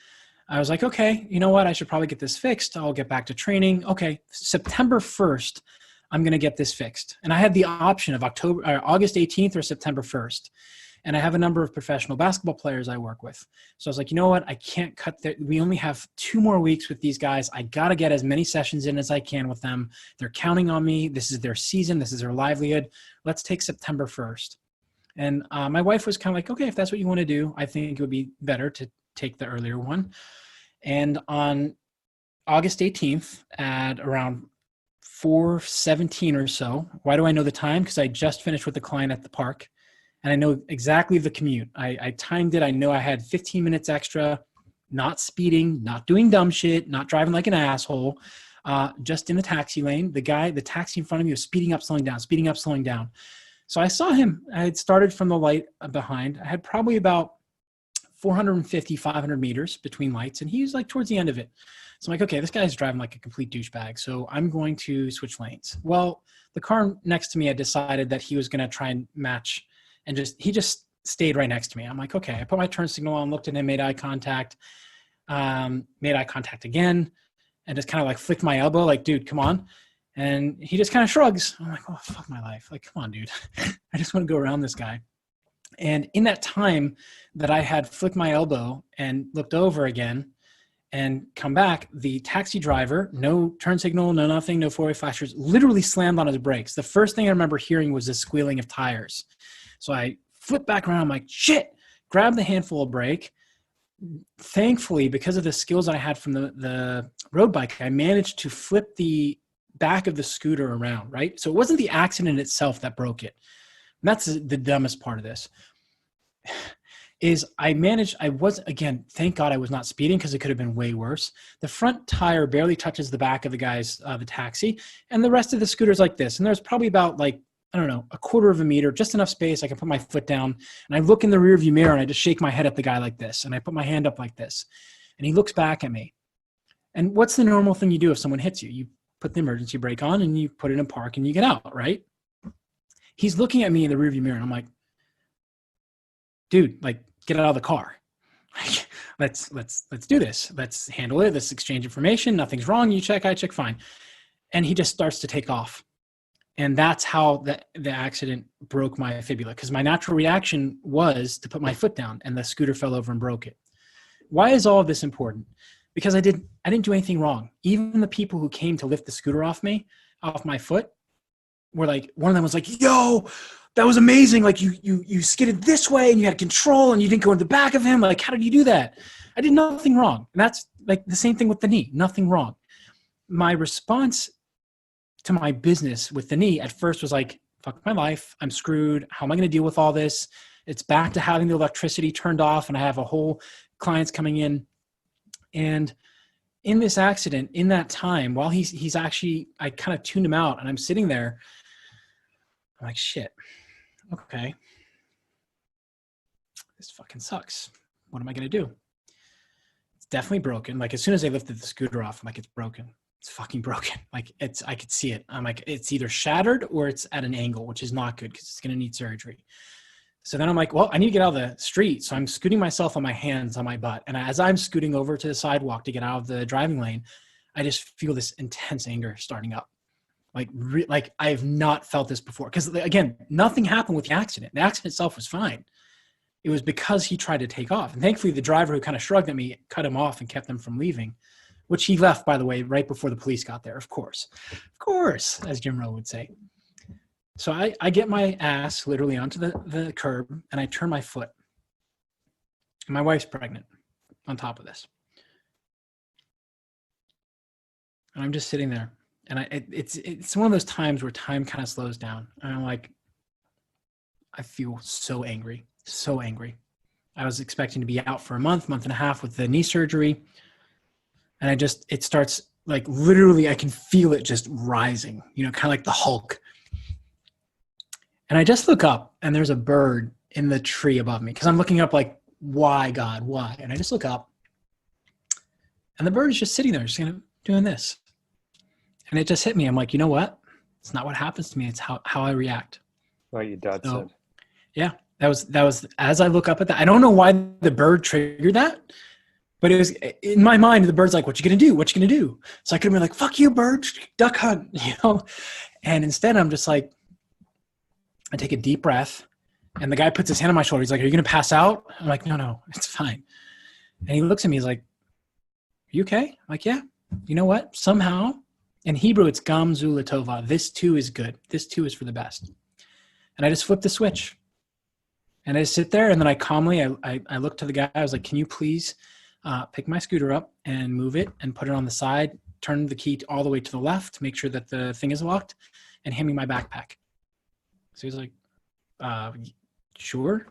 I was like, okay, you know what? I should probably get this fixed. I'll get back to training. Okay, September 1st, I'm going to get this fixed. And I had the option of August 18th or September 1st. And I have a number of professional basketball players I work with. So I was like, you know what? I can't cut that. We only have 2 more weeks with these guys. I got to get as many sessions in as I can with them. They're counting on me. This is their season. This is their livelihood. Let's take September 1st. And my wife was kind of like, okay, if that's what you want to do, I think it would be better to take the earlier one. And on August 18th at around 4:17 or so, why do I know the time? Because I just finished with the client at the park. And I know exactly the commute. I timed it. I know I had 15 minutes extra, not speeding, not doing dumb shit, not driving like an asshole, just in the taxi lane. The taxi in front of me was speeding up, slowing down, speeding up, slowing down. So I saw him. I had started from the light behind. I had probably about 450, 500 meters between lights, and he was like towards the end of it. So I'm like, okay, this guy's driving like a complete douchebag, so I'm going to switch lanes. Well, the car next to me had decided that he was going to try and match, and he just stayed right next to me. I'm like, okay. I put my turn signal on, looked at him, made eye contact again, and just kind of like flicked my elbow, like, dude, come on. And he just kind of shrugs. I'm like, oh, fuck my life. Like, come on, dude. I just want to go around this guy. And in that time that I had flicked my elbow and looked over again and come back, the taxi driver, no turn signal, no nothing, no four-way flashers, literally slammed on his brakes. The first thing I remember hearing was the squealing of tires. So I flipped back around. I'm like, shit, grabbed the handful of brake. Thankfully, because of the skills I had from the road bike, I managed to flip the back of the scooter around, right? So it wasn't the accident itself that broke it. And that's the dumbest part of this. Again, thank God I was not speeding because it could have been way worse. The front tire barely touches the back of the guy's, the taxi, and the rest of the scooter's like this. And there's probably about like, I don't know, a quarter of a meter, just enough space I can put my foot down. And I look in the rearview mirror and I just shake my head at the guy like this. And I put my hand up like this. And he looks back at me. And what's the normal thing you do if someone hits you? You put the emergency brake on and you put it in park and you get out, right? He's looking at me in the rearview mirror and I'm like, dude, like, get out of the car. Let's do this. Let's handle it. Let's exchange information. Nothing's wrong. You check, I check, fine. And he just starts to take off. And that's how the accident broke my fibula, because my natural reaction was to put my foot down and the scooter fell over and broke it. Why is all of this important? Because I didn't do anything wrong. Even the people who came to lift the scooter off my foot, were like, one of them was like, yo, that was amazing. Like you skidded this way and you had control and you didn't go in the back of him. Like, how did you do that? I did nothing wrong. And that's like the same thing with the knee, nothing wrong. My response to my business with the knee at first was like, fuck my life. I'm screwed. How am I going to deal with all this? It's back to having the electricity turned off and I have a whole clients coming in. And in this accident, in that time, while he's actually, I kind of tuned him out and I'm sitting there, I'm like, shit, okay, this fucking sucks. What am I going to do? It's definitely broken. Like, as soon as I lifted the scooter off, I'm like, it's broken. It's fucking broken. Like, I could see it. I'm like, it's either shattered or it's at an angle, which is not good because it's going to need surgery. So then I'm like, well, I need to get out of the street. So I'm scooting myself on my hands on my butt. And as I'm scooting over to the sidewalk to get out of the driving lane, I just feel this intense anger starting up. Like I have not felt this before. Because again, nothing happened with the accident. The accident itself was fine. It was because he tried to take off. And thankfully, the driver who kind of shrugged at me cut him off and kept him from leaving, which he left, by the way, right before the police got there. Of course, as Jim Rowe would say. So I get my ass literally onto the curb and I turn my foot. And my wife's pregnant on top of this. And I'm just sitting there. And it's one of those times where time kind of slows down. And I'm like, I feel so angry, so angry. I was expecting to be out for a month and a half with the knee surgery. And it starts like literally, I can feel it just rising, kind of like the Hulk. And I just look up and there's a bird in the tree above me because I'm looking up like, why, God, why? And I just look up and the bird is just sitting there, just doing this. And it just hit me. I'm like, you know what? It's not what happens to me. It's how I react. Like your dad said. Yeah, that was as I look up at that. I don't know why the bird triggered that, but it was in my mind. The bird's like, what you going to do? What you going to do? So I could have been like, fuck you, bird, duck hunt, And instead I'm just like, I take a deep breath and the guy puts his hand on my shoulder. He's like, are you going to pass out? I'm like, no, it's fine. And he looks at me. He's like, are you okay? I'm like, yeah. You know what? Somehow in Hebrew, it's gam zu latova. This too is good. This too is for the best. And I just flip the switch and I just sit there. And then I calmly, I look to the guy. I was like, can you please pick my scooter up and move it and put it on the side, turn the key all the way to the left, make sure that the thing is locked, and hand me my backpack. So he's like, sure.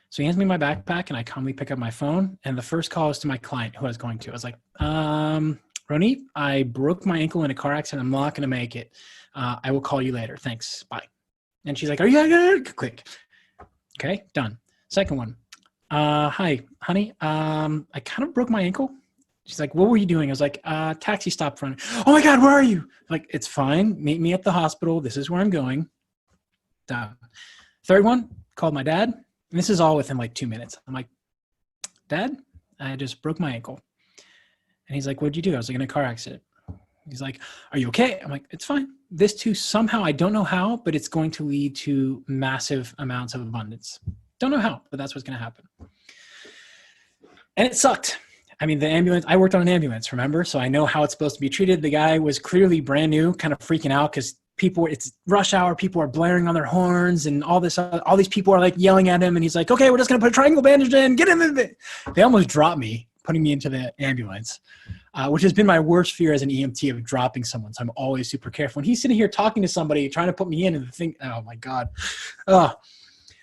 So he hands me my backpack and I calmly pick up my phone. And the first call was to my client who I was going to. I was like, Ronnie, I broke my ankle in a car accident. I'm not going to make it. I will call you later. Thanks. Bye. And she's like, are you good? Click. Okay, done. Second one. Hi, honey. I kind of broke my ankle. She's like, what were you doing? I was like, taxi stop front. Oh my God, where are you? Like, it's fine. Meet me at the hospital. This is where I'm going. Done. Third one, called my dad. And this is all within like 2 minutes. I'm like, Dad, I just broke my ankle. And he's like, what'd you do? I was like, in a car accident. He's like, are you okay? I'm like, it's fine. This too, somehow, I don't know how, but it's going to lead to massive amounts of abundance. Don't know how, but that's what's going to happen. And it sucked. I mean, the ambulance, I worked on an ambulance, remember? So I know how it's supposed to be treated. The guy was clearly brand new, kind of freaking out because it's rush hour. People are blaring on their horns and all these people are like yelling at him. And he's like, okay, we're just going to put a triangle bandage in, get in there. They almost dropped me, putting me into the ambulance, which has been my worst fear as an EMT of dropping someone. So I'm always super careful. When he's sitting here talking to somebody, trying to put me in and think, oh my God.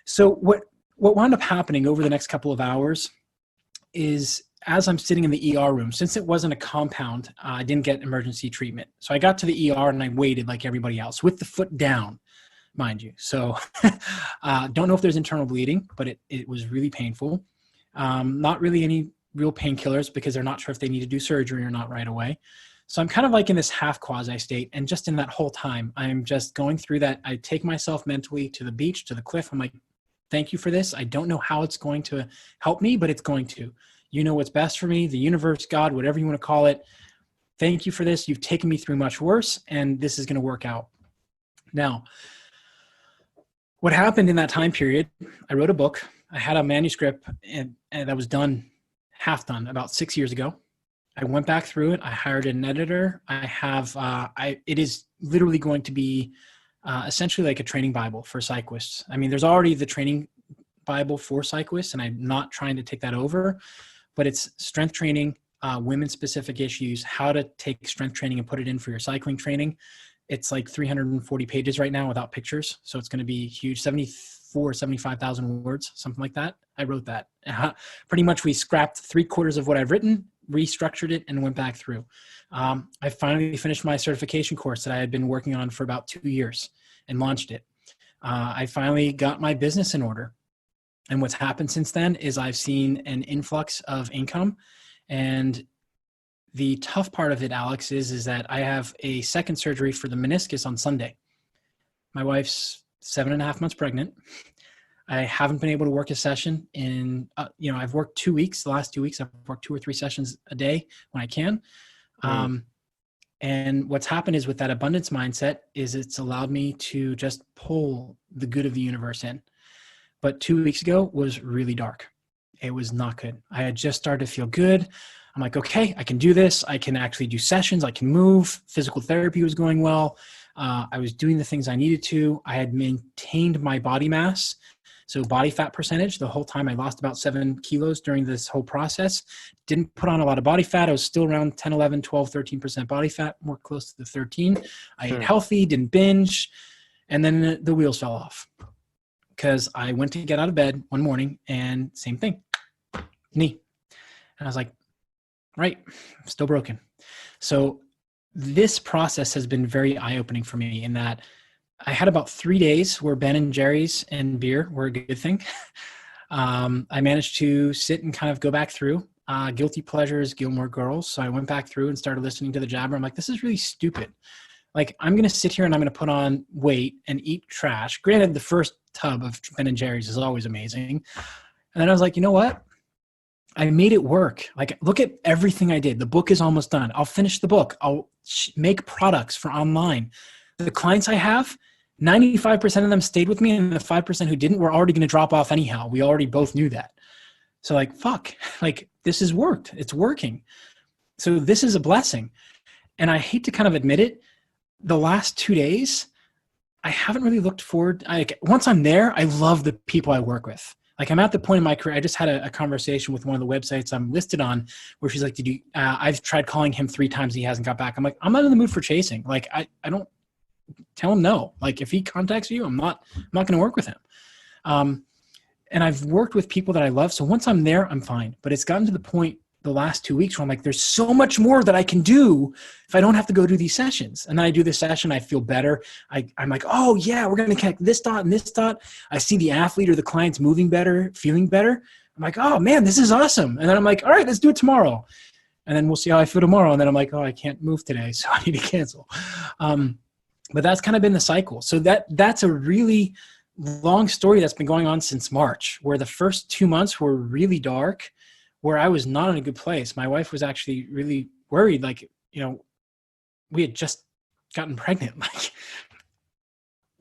So what wound up happening over the next couple of hours is as I'm sitting in the ER room, since it wasn't a compound, I didn't get emergency treatment. So I got to the ER and I waited like everybody else with the foot down, mind you. So don't know if there's internal bleeding, but it was really painful. Not really any real painkillers because they're not sure if they need to do surgery or not right away. So I'm kind of like in this half quasi state. And just in that whole time, I'm just going through that. I take myself mentally to the beach, to the cliff. I'm like, thank you for this. I don't know how it's going to help me, but it's going to. You know what's best for me, the universe, God, whatever you want to call it. Thank you for this. You've taken me through much worse, and this is going to work out. Now, what happened in that time period, I wrote a book. I had a manuscript and that was done, half done, about 6 years ago. I went back through it. I hired an editor. It is literally going to be essentially like a training Bible for cyclists. I mean, there's already the training Bible for cyclists, and I'm not trying to take that over, but it's strength training, women-specific issues, how to take strength training and put it in for your cycling training. It's like 340 pages right now without pictures. So it's going to be huge, 75,000 words, something like that. I wrote that. Pretty much we scrapped 3/4 of what I've written, restructured it, and went back through. I finally finished my certification course that I had been working on for about 2 years and launched it. I finally got my business in order. And what's happened since then is I've seen an influx of income. And the tough part of it, Alex, is that I have a second surgery for the meniscus on Sunday. My wife's 7.5 months pregnant. I haven't been able to work a session in, I've worked 2 weeks. The last 2 weeks, I've worked 2 or 3 sessions a day when I can. And what's happened is with that abundance mindset is it's allowed me to just pull the good of the universe in. But 2 weeks ago was really dark. It was not good. I had just started to feel good. I'm like, okay, I can do this. I can actually do sessions. I can move. Physical therapy was going well. I was doing the things I needed to. I had maintained my body mass. So body fat percentage, the whole time I lost about 7 kilos during this whole process. Didn't put on a lot of body fat. I was still around 10, 11, 12, 13% body fat, more close to the 13. I ate healthy, didn't binge. And then the wheels fell off because I went to get out of bed one morning and same thing, knee. And I was like, right, I'm still broken. So this process has been very eye-opening for me in that I had about 3 days where Ben and Jerry's and beer were a good thing. I managed to sit and kind of go back through Guilty Pleasures, Gilmore Girls. So I went back through and started listening to the Jabber. I'm like, this is really stupid. Like, I'm going to sit here and I'm going to put on weight and eat trash. Granted, the first tub of Ben and Jerry's is always amazing. And then I was like, you know what? I made it work. Like, look at everything I did. The book is almost done. I'll finish the book. I'll make products for online. The clients I have, 95% of them stayed with me, and the 5% who didn't were already going to drop off anyhow. We already both knew that. So like, fuck, like this has worked. It's working. So this is a blessing. And I hate to kind of admit it, the last 2 days, I haven't really looked forward. Once I'm there, I love the people I work with. Like, I'm at the point in my career, I just had a conversation with one of the websites I'm listed on where she's like, I've tried calling him 3 times. He hasn't got back. I'm like, I'm not in the mood for chasing. Like, I don't tell him no. Like, if he contacts you, I'm not going to work with him. And I've worked with people that I love. So once I'm there, I'm fine. But it's gotten to the point the last 2 weeks where I'm like, there's so much more that I can do if I don't have to go do these sessions. And then I do this session, I feel better. I'm like, oh yeah, we're going to connect this dot and this dot. I see the athlete or the client's moving better, feeling better. I'm like, oh man, this is awesome. And then I'm like, all right, let's do it tomorrow. And then we'll see how I feel tomorrow. And then I'm like, oh, I can't move today, so I need to cancel. But that's kind of been the cycle. So that's a really long story that's been going on since March, where the first 2 months were really dark, where I was not in a good place. My wife was actually really worried. Like, we had just gotten pregnant. Like,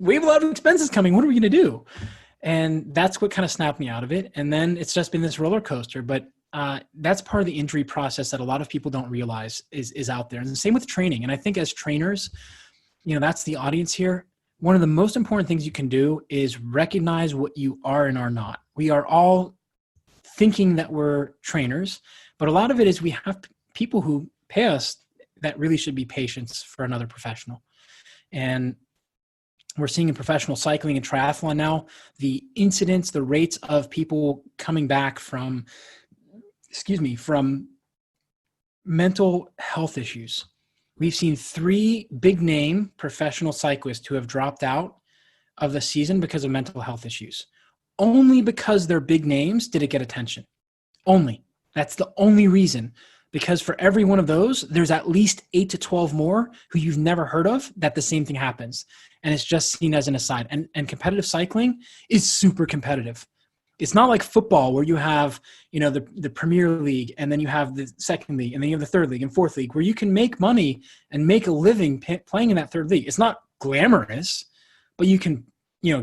we have a lot of expenses coming. What are we going to do? And that's what kind of snapped me out of it. And then it's just been this roller coaster. But that's part of the injury process that a lot of people don't realize is out there. And the same with training. And I think as trainers, that's the audience here. One of the most important things you can do is recognize what you are and are not. We are all thinking that we're trainers, but a lot of it is we have people who pay us that really should be patients for another professional. And we're seeing in professional cycling and triathlon now, the incidents, the rates of people coming back from mental health issues. We've seen 3 big name professional cyclists who have dropped out of the season because of mental health issues. Only because they're big names did it get attention. Only. That's the only reason. because for every one of those, there's at least 8 to 12 more who you've never heard of that the same thing happens. And it's just seen as an aside. And competitive cycling is super competitive. It's not like football where you have, the Premier League, and then you have the second league, and then you have the third league and fourth league, where you can make money and make a living playing in that third league. It's not glamorous, but you can,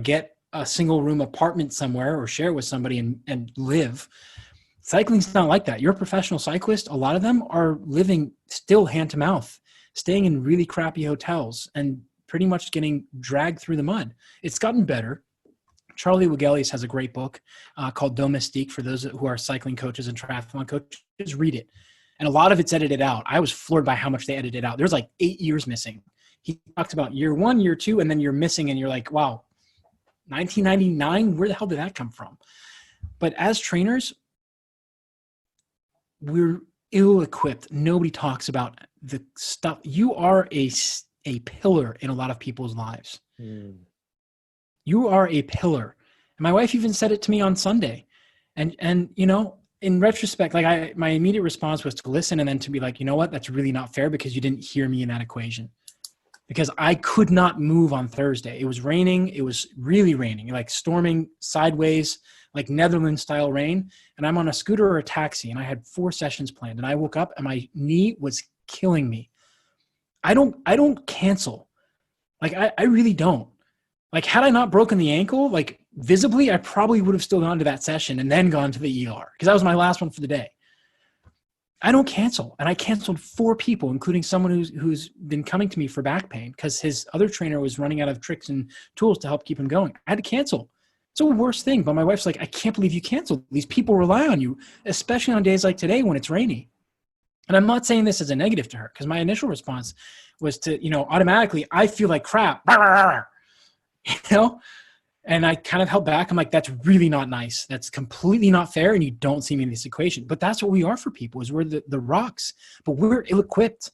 get a single room apartment somewhere or share with somebody and live. Cycling's not like that. You're a professional cyclist. A lot of them are living still hand to mouth, staying in really crappy hotels and pretty much getting dragged through the mud. It's gotten better. Charlie Wigelius has a great book called Domestique for those who are cycling coaches and triathlon coaches. Read it. And a lot of it's edited out. I was floored by how much they edited out. There's like 8 years missing. He talks about year 1, year 2, and then you're missing, and you're like, wow, 1999, where the hell did that come from? But as trainers, we're ill-equipped. Nobody talks about the stuff. You are a pillar in a lot of people's lives. You are a pillar. And my wife even said it to me on Sunday. And in retrospect, like my immediate response was to listen and then to be like, you know what, that's really not fair because you didn't hear me in that equation. Because I could not move on Thursday. It was raining. It was really raining, like storming sideways, like Netherlands style rain. And I'm on a scooter or a taxi, and I had 4 sessions planned, and I woke up and my knee was killing me. I don't cancel. Like I really don't. Like, had I not broken the ankle, like visibly, I probably would have still gone to that session and then gone to the ER, because that was my last one for the day. I don't cancel. And I canceled 4 people, including someone who's been coming to me for back pain because his other trainer was running out of tricks and tools to help keep him going. I had to cancel. It's the worst thing. But my wife's like, I can't believe you canceled. These people rely on you, especially on days like today when it's rainy. And I'm not saying this as a negative to her, because my initial response was to, automatically, I feel like crap. And I kind of held back. I'm like, that's really not nice. That's completely not fair. And you don't see me in this equation. But that's what we are for people, is we're the rocks, but we're ill-equipped.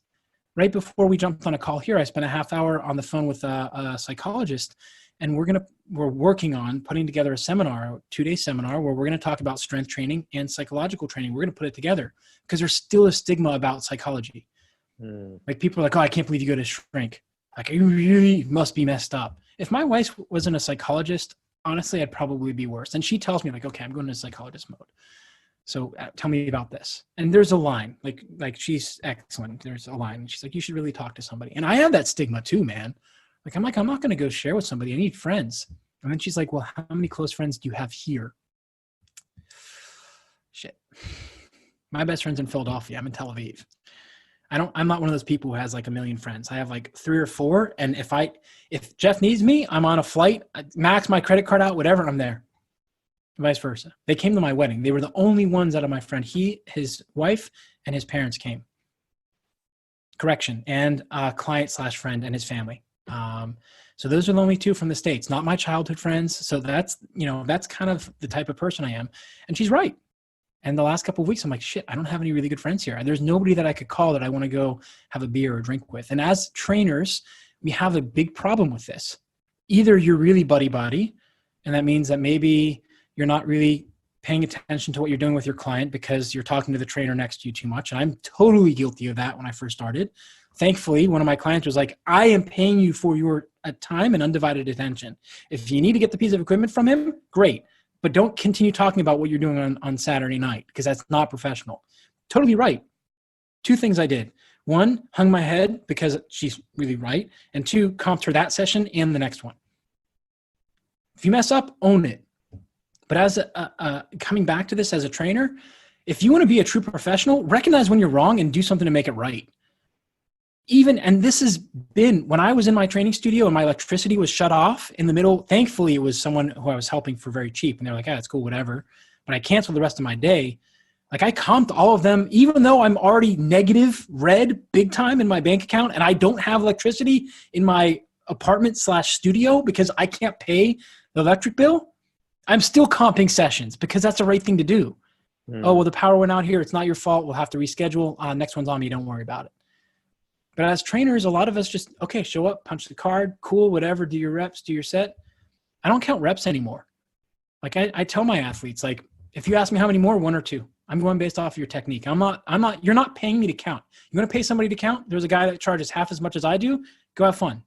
Right before we jumped on a call here, I spent a half hour on the phone with a psychologist, and we're working on putting together a 2-day seminar where we're going to talk about strength training and psychological training. We're going to put it together because there's still a stigma about psychology. Like, people are like, oh, I can't believe you go to shrink. Like, you really must be messed up. If my wife wasn't a psychologist, honestly, I'd probably be worse. And she tells me, like, okay, I'm going into psychologist mode. So tell me about this. And there's a line, like she's excellent. There's a line. And she's like, you should really talk to somebody. And I have that stigma too, man. I'm not going to go share with somebody. I need friends. And then she's like, well, how many close friends do you have here? Shit. My best friend's in Philadelphia. I'm in Tel Aviv. I'm not one of those people who has like a million friends. I have like 3 or 4. And if Jeff needs me, I'm on a flight, I max my credit card out, whatever, I'm there. Vice versa. They came to my wedding. They were the only ones out of my friend. His wife, and his parents came. Correction. And a client/friend and his family. So those are the only 2 from the States, not my childhood friends. So that's kind of the type of person I am. And she's right. And the last couple of weeks, I'm like, shit, I don't have any really good friends here. And there's nobody that I could call that I want to go have a beer or drink with. And as trainers, we have a big problem with this. Either you're really buddy-buddy, and that means that maybe you're not really paying attention to what you're doing with your client because you're talking to the trainer next to you too much. And I'm totally guilty of that when I first started. Thankfully, one of my clients was like, I am paying you for your time and undivided attention. If you need to get the piece of equipment from him, great. But don't continue talking about what you're doing on Saturday night, because that's not professional. Totally right. 2 things I did. 1, hung my head because she's really right. And 2, comped her that session and the next one. If you mess up, own it. But as coming back to this as a trainer, if you want to be a true professional, recognize when you're wrong and do something to make it right. And this has been, when I was in my training studio and my electricity was shut off in the middle, thankfully it was someone who I was helping for very cheap. And they're like, it's cool, whatever. But I canceled the rest of my day. Like, I comped all of them, even though I'm already negative red big time in my bank account and I don't have electricity in my apartment/studio because I can't pay the electric bill. I'm still comping sessions because that's the right thing to do. Oh, well, the power went out here. It's not your fault. We'll have to reschedule. Next one's on me. Don't worry about it. But as trainers, a lot of us just, okay, show up, punch the card, cool, whatever, do your reps, do your set. I don't count reps anymore. Like, I tell my athletes, like, if you ask me how many more, 1 or 2. I'm going based off of your technique. You're not paying me to count. You want to pay somebody to count? There's a guy that charges half as much as I do. Go have fun.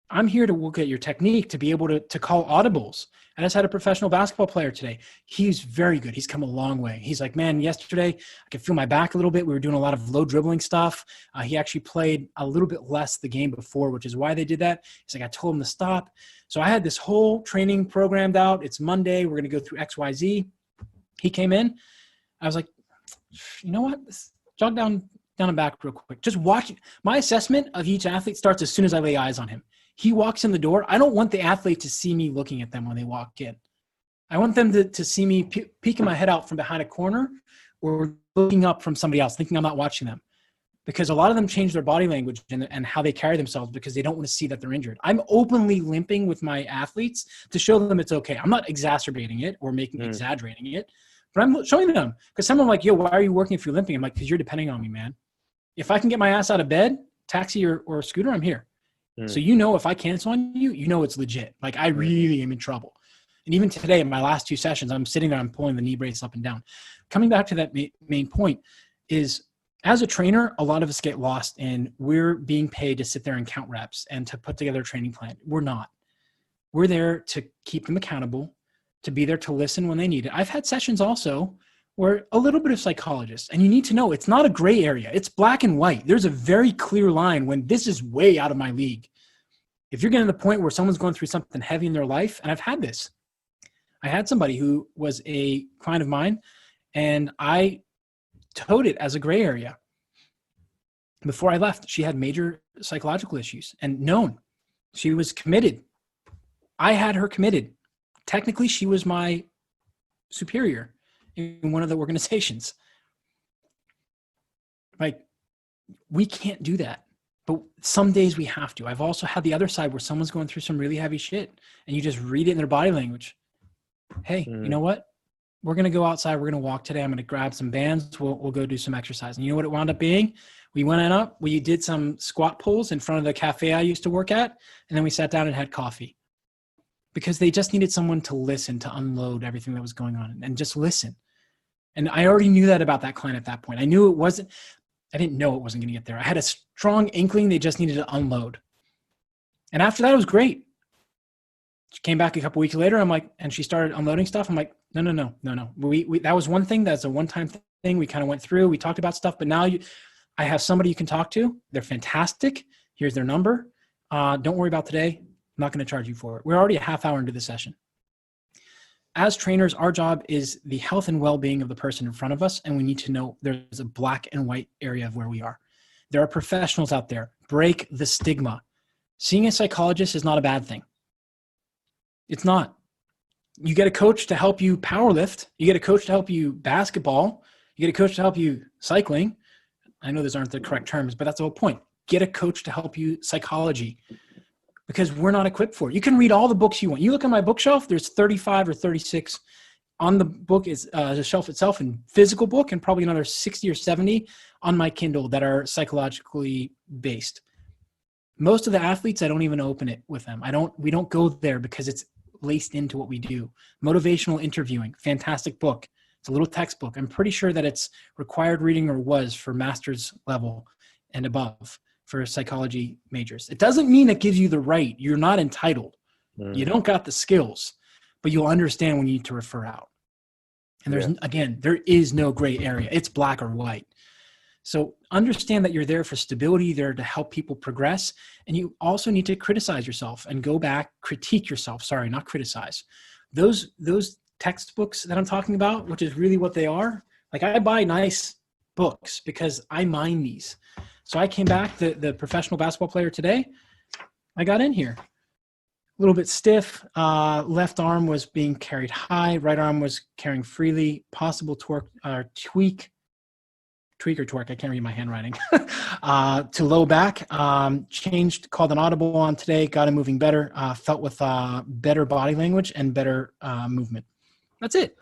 I'm here to look at your technique, to be able to call audibles. I just had a professional basketball player today. He's very good. He's come a long way. He's like, man, yesterday I could feel my back a little bit. We were doing a lot of low dribbling stuff. He actually played a little bit less the game before, which is why they did that. He's like, I told him to stop. So I had this whole training programmed out. It's Monday. We're going to go through X, Y, Z. He came in. I was like, you know what? Jog down and back real quick. Just watch. My assessment of each athlete starts as soon as I lay eyes on him. He walks in the door. I don't want the athlete to see me looking at them when they walk in. I want them to see me peeking my head out from behind a corner or looking up from somebody else, thinking I'm not watching them. Because a lot of them change their body language and how they carry themselves because they don't want to see that they're injured. I'm openly limping with my athletes to show them it's okay. I'm not exacerbating it or exaggerating it, but I'm showing them. Because someone like, yo, why are you working if you're limping? I'm like, because you're depending on me, man. If I can get my ass out of bed, taxi or scooter, I'm here. So if I cancel on you, it's legit. Like I really am in trouble. And even today in my last 2 sessions, I'm sitting there, I'm pulling the knee brace up and down. Coming back to that main point is, as a trainer, a lot of us get lost in we're being paid to sit there and count reps and to put together a training plan. We're not. We're there to keep them accountable, to be there to listen when they need it. I've had sessions also where a little bit of psychologist, and you need to know it's not a gray area. It's black and white. There's a very clear line when this is way out of my league. If you're getting to the point where someone's going through something heavy in their life, and I've had this. I had somebody who was a client of mine, and I towed it as a gray area. Before I left, she had major psychological issues and known. She was committed. I had her committed. Technically, she was my superior in one of the organizations. Like, we can't do that. But some days we have to. I've also had the other side where someone's going through some really heavy shit and you just read it in their body language. Hey, you know what? We're going to go outside. We're going to walk today. I'm going to grab some bands. We'll go do some exercise. And you know what it wound up being? We went up, we did some squat pulls in front of the cafe I used to work at. And then we sat down and had coffee because they just needed someone to listen, to unload everything that was going on and just listen. And I already knew that about that client at that point. I didn't know it wasn't going to get there. I had a strong inkling they just needed to unload. And after that, it was great. She came back a couple weeks later. I'm like, and she started unloading stuff. I'm like, no. That was one thing. That's a one-time thing. We kind of went through, we talked about stuff, but now I have somebody you can talk to. They're fantastic. Here's their number. Don't worry about today. I'm not going to charge you for it. We're already a half hour into the session. As trainers, our job is the health and well-being of the person in front of us, and we need to know there's a black and white area of where we are. There are professionals out there. Break the stigma. Seeing a psychologist is not a bad thing. It's not. You get a coach to help you powerlift. You get a coach to help you basketball. You get a coach to help you cycling. I know those aren't the correct terms, but that's the whole point. Get a coach to help you psychology. Because we're not equipped for it. You can read all the books you want. You look at my bookshelf, there's 35 or 36 on the book, is the shelf itself in physical book, and probably another 60 or 70 on my Kindle that are psychologically based. Most of the athletes, I don't even open it with them. We don't go there because it's laced into what we do. Motivational interviewing, fantastic book. It's a little textbook. I'm pretty sure that it's required reading or was for master's level and above for psychology majors. It doesn't mean it gives you the right. You're not entitled. You don't got the skills, but you'll understand when you need to refer out. And there is no gray area. It's black or white. So understand that you're there for stability, there to help people progress. And you also need to criticize yourself and go back, critique yourself. Sorry, not criticize. Those textbooks that I'm talking about, which is really what they are. Like, I buy nice books because I mine these. So I came back, the professional basketball player today, I got in here. A little bit stiff. Left arm was being carried high. Right arm was carrying freely. Possible tweak or torque. I can't read my handwriting. To low back. Called an audible on today. Got him moving better. Felt with better body language and better movement. That's it.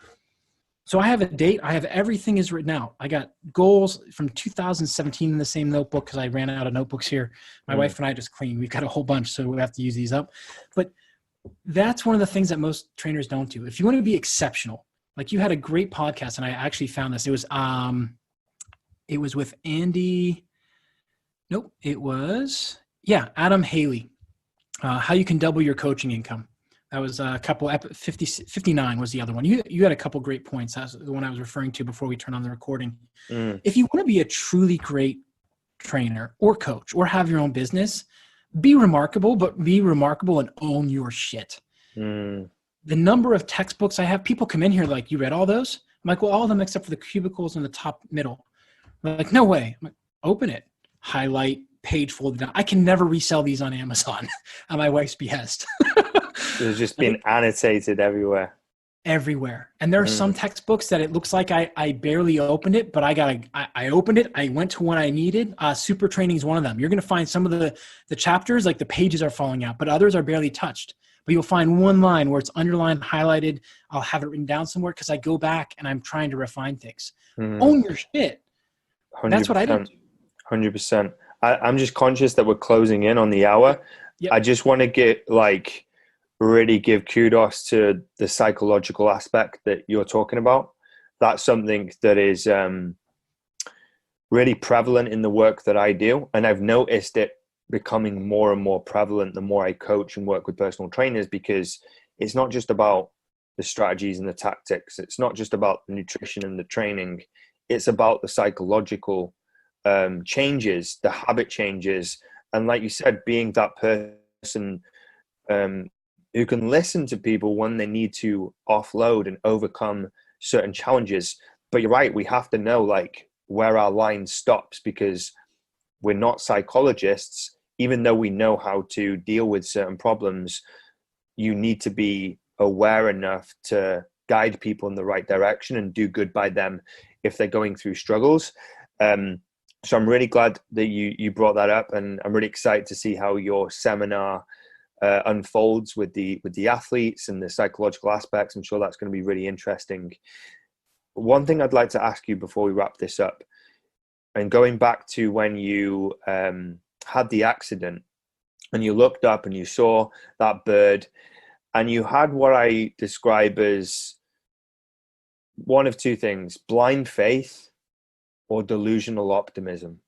So I have a date. I have everything is written out. I got goals from 2017 in the same notebook because I ran out of notebooks here. My wife and I just cleaned. We've got a whole bunch, so we have to use these up. But that's one of the things that most trainers don't do. If you want to be exceptional, Like, you had a great podcast, and I actually found this. It was with Andy. Nope, it was, Adam Haley. How you can double your coaching income. That was a couple, 59 was the other one. You had a couple great points. That's the one I was referring to before we turn on the recording. If you want to be a truly great trainer or coach or have your own business, be remarkable, but be remarkable and own your shit. The number of textbooks I have, people come in here like, you read all those? I'm like, well, all of them except for the cubicles in the top middle. I'm like, no way. I'm like, open it, highlight, page folded down. I can never resell these on Amazon at my wife's behest. There's just been annotated everywhere. Everywhere. And there are some textbooks that it looks like I barely opened it, but I opened it. I went to what I needed. Super Training is one of them. You're going to find some of the chapters, like the pages are falling out, but others are barely touched. But you'll find one line where it's underlined, highlighted. I'll have it written down somewhere because I go back and I'm trying to refine things. Own your shit. 100%. That's what I do. 100%. I'm just conscious that we're closing in on the hour. Yep. I just want to really give kudos to the psychological aspect that you're talking about. That's something that is really prevalent in the work that I do. And I've noticed it becoming more and more prevalent the more I coach and work with personal trainers, because it's not just about the strategies and the tactics. It's not just about the nutrition and the training. It's about the psychological changes, the habit changes. And like you said, being that person who can listen to people when they need to offload and overcome certain challenges. But you're right, we have to know like where our line stops, because we're not psychologists. Even though we know how to deal with certain problems, you need to be aware enough to guide people in the right direction and do good by them if they're going through struggles. So I'm really glad that you brought that up, and I'm really excited to see how your seminar unfolds with the athletes and the psychological aspects. I'm sure that's going to be really interesting. One thing I'd like to ask you before we wrap this up, and going back to when you had the accident and you looked up and you saw that bird, and you had what I describe as one of two things: blind faith or delusional optimism.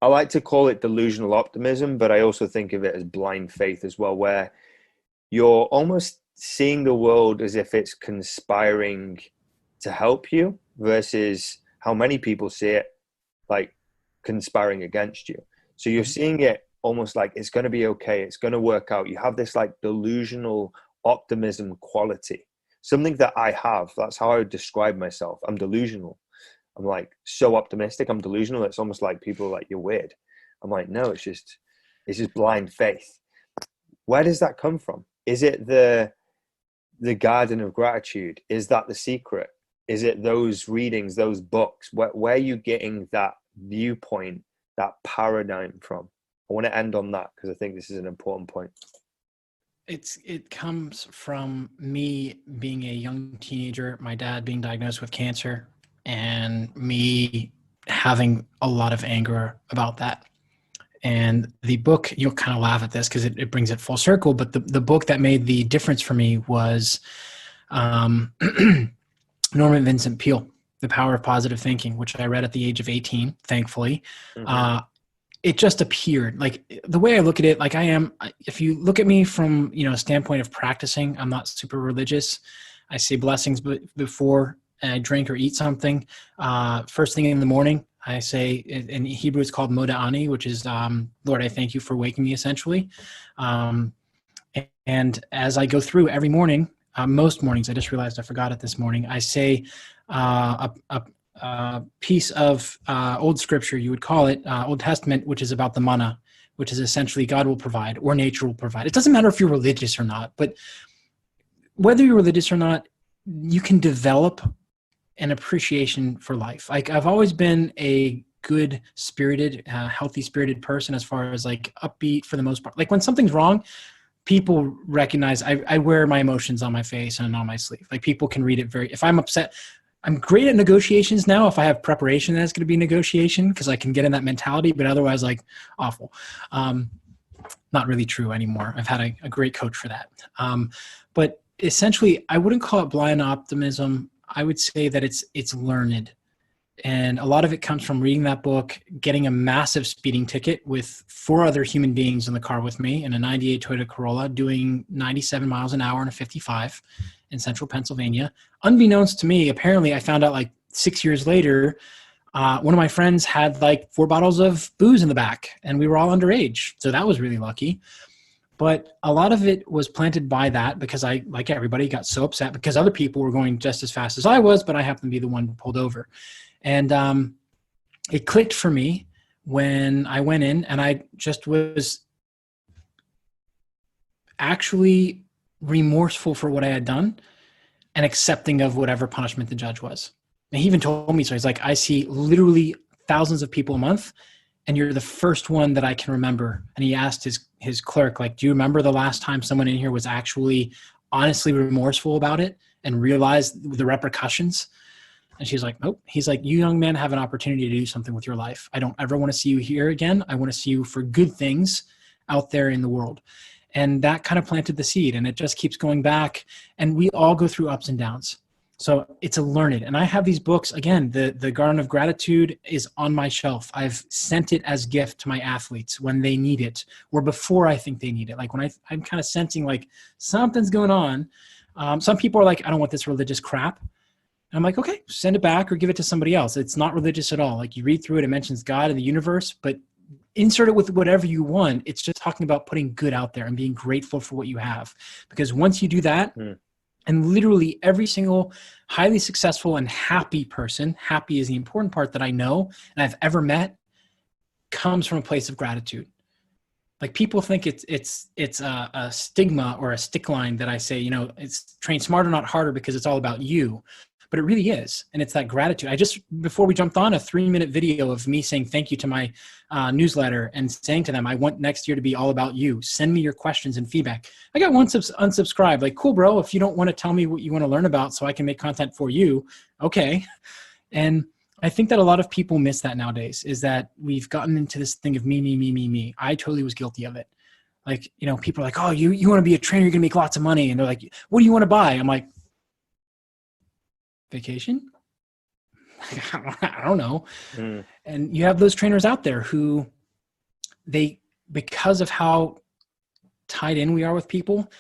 I like to call it delusional optimism, but I also think of it as blind faith as well, where you're almost seeing the world as if it's conspiring to help you, versus how many people see it like conspiring against you. So you're seeing it almost like it's going to be okay, it's going to work out. You have this like delusional optimism quality, something that I have. That's how I would describe myself. I'm delusional. I'm like so optimistic. I'm delusional. It's almost like people are like, you're weird. I'm like, no, it's just blind faith. Where does that come from? Is it the garden of gratitude? Is that the secret? Is it those readings, those books? Where are you getting that viewpoint, that paradigm from? I want to end on that because I think this is an important point. It comes from me being a young teenager, my dad being diagnosed with cancer, and me having a lot of anger about that. And the book, you'll kind of laugh at this because it brings it full circle, but the book that made the difference for me was Norman Vincent Peale, The Power of Positive Thinking, which I read at the age of 18, thankfully. Mm-hmm. It just appeared. Like, the way I look at it, like, I am, if you look at me from, a standpoint of practicing, I'm not super religious. I say blessings before I drink or eat something. First thing in the morning, I say, in Hebrew it's called Moda Ani, which is, Lord, I thank you for waking me, essentially. And as I go through every morning, most mornings, I just realized I forgot it this morning, I say a piece of old scripture, you would call it, Old Testament, which is about the manna, which is essentially God will provide or nature will provide. It doesn't matter if you're religious or not, but whether you're religious or not, you can develop an appreciation for life. Like, I've always been a good spirited, healthy spirited person, as far as like upbeat for the most part. Like, when something's wrong, people recognize I wear my emotions on my face and on my sleeve. Like, people can read it if I'm upset, I'm great at negotiations now. If I have preparation, that's going to be negotiation because I can get in that mentality, but otherwise, like, awful. Not really true anymore. I've had a great coach for that. But essentially, I wouldn't call it blind optimism. I would say that it's learned. And a lot of it comes from reading that book, getting a massive speeding ticket with 4 other human beings in the car with me in a 98 Toyota Corolla doing 97 miles an hour in a 55 in central Pennsylvania. Unbeknownst to me, apparently I found out like 6 years later, one of my friends had like 4 bottles of booze in the back and we were all underage. So that was really lucky. But a lot of it was planted by that because I, like everybody, got so upset because other people were going just as fast as I was, but I happened to be the one pulled over. And it clicked for me when I went in and I just was actually remorseful for what I had done and accepting of whatever punishment the judge was. And he even told me, so he's like, I see literally thousands of people a month and you're the first one that I can remember. And he asked his clerk, like, do you remember the last time someone in here was actually honestly remorseful about it and realized the repercussions? And she's like, nope. He's like, you young men have an opportunity to do something with your life. I don't ever want to see you here again. I want to see you for good things out there in the world. And that kind of planted the seed and it just keeps going back. And we all go through ups and downs. So it's a learned. And I have these books, again, the Garden of Gratitude is on my shelf. I've sent it as gift to my athletes when they need it or before I think they need it. Like when I'm kind of sensing like something's going on. Some people are like, I don't want this religious crap. And I'm like, okay, send it back or give it to somebody else. It's not religious at all. Like you read through it, it mentions God and the universe, but insert it with whatever you want. It's just talking about putting good out there and being grateful for what you have. Because once you do that, and literally every single highly successful and happy person, happy is the important part that I know and I've ever met, comes from a place of gratitude. Like people think it's a stigma or a stick line that I say, you know, it's train smarter, not harder because it's all about you. But it really is. And it's that gratitude. I just, before we jumped on, a 3-minute video of me saying thank you to my newsletter and saying to them, I want next year to be all about you. Send me your questions and feedback. I got one unsubscribed. Like, cool, bro. If you don't want to tell me what you want to learn about so I can make content for you, okay. And I think that a lot of people miss that nowadays is that we've gotten into this thing of me, me, me, me, me. I totally was guilty of it. Like, you know, people are like, oh, you want to be a trainer, you're going to make lots of money. And they're like, what do you want to buy? I'm like, vacation? I don't know. And you have those trainers out there who because of how tied in we are with people,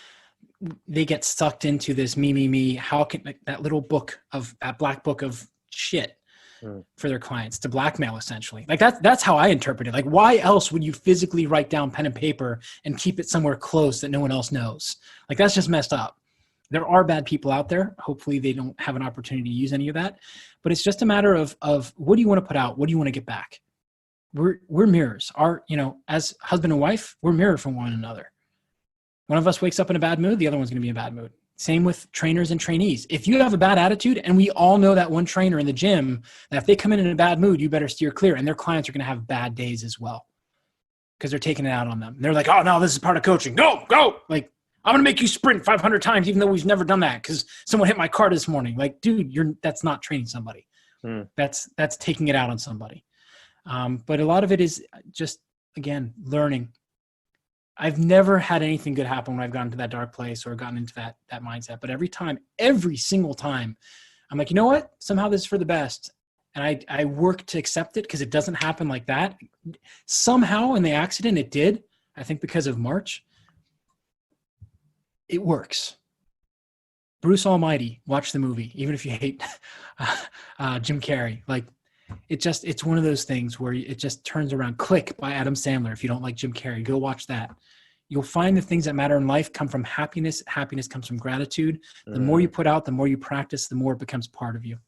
they get sucked into this me, me, me. How can that little book of that black book of shit for their clients to blackmail essentially. Like that's how I interpret it. Like why else would you physically write down pen and paper and keep it somewhere close that no one else knows? Like that's just messed up. There are bad people out there. Hopefully they don't have an opportunity to use any of that, but it's just a matter of what do you want to put out? What do you want to get back? We're mirrors. As husband and wife, we're mirror from one another. One of us wakes up in a bad mood, the other one's going to be in a bad mood. Same with trainers and trainees. If you have a bad attitude, and we all know that one trainer in the gym, that if they come in a bad mood, you better steer clear, and their clients are going to have bad days as well because they're taking it out on them. They're like, oh no, this is part of coaching. Go. Like, I'm going to make you sprint 500 times, even though we've never done that because someone hit my car this morning. Like, dude, that's not training somebody. That's taking it out on somebody. But a lot of it is just, again, learning. I've never had anything good happen when I've gotten to that dark place or gotten into that mindset. But every single time, I'm like, you know what? Somehow this is for the best. And I work to accept it because it doesn't happen like that. Somehow in the accident, it did. I think because of March. It works. Bruce Almighty, watch the movie, even if you hate Jim Carrey. Like, it's one of those things where it just turns around. Click by Adam Sandler. If you don't like Jim Carrey, go watch that. You'll find the things that matter in life come from happiness. Happiness comes from gratitude. The more you put out, the more you practice, the more it becomes part of you.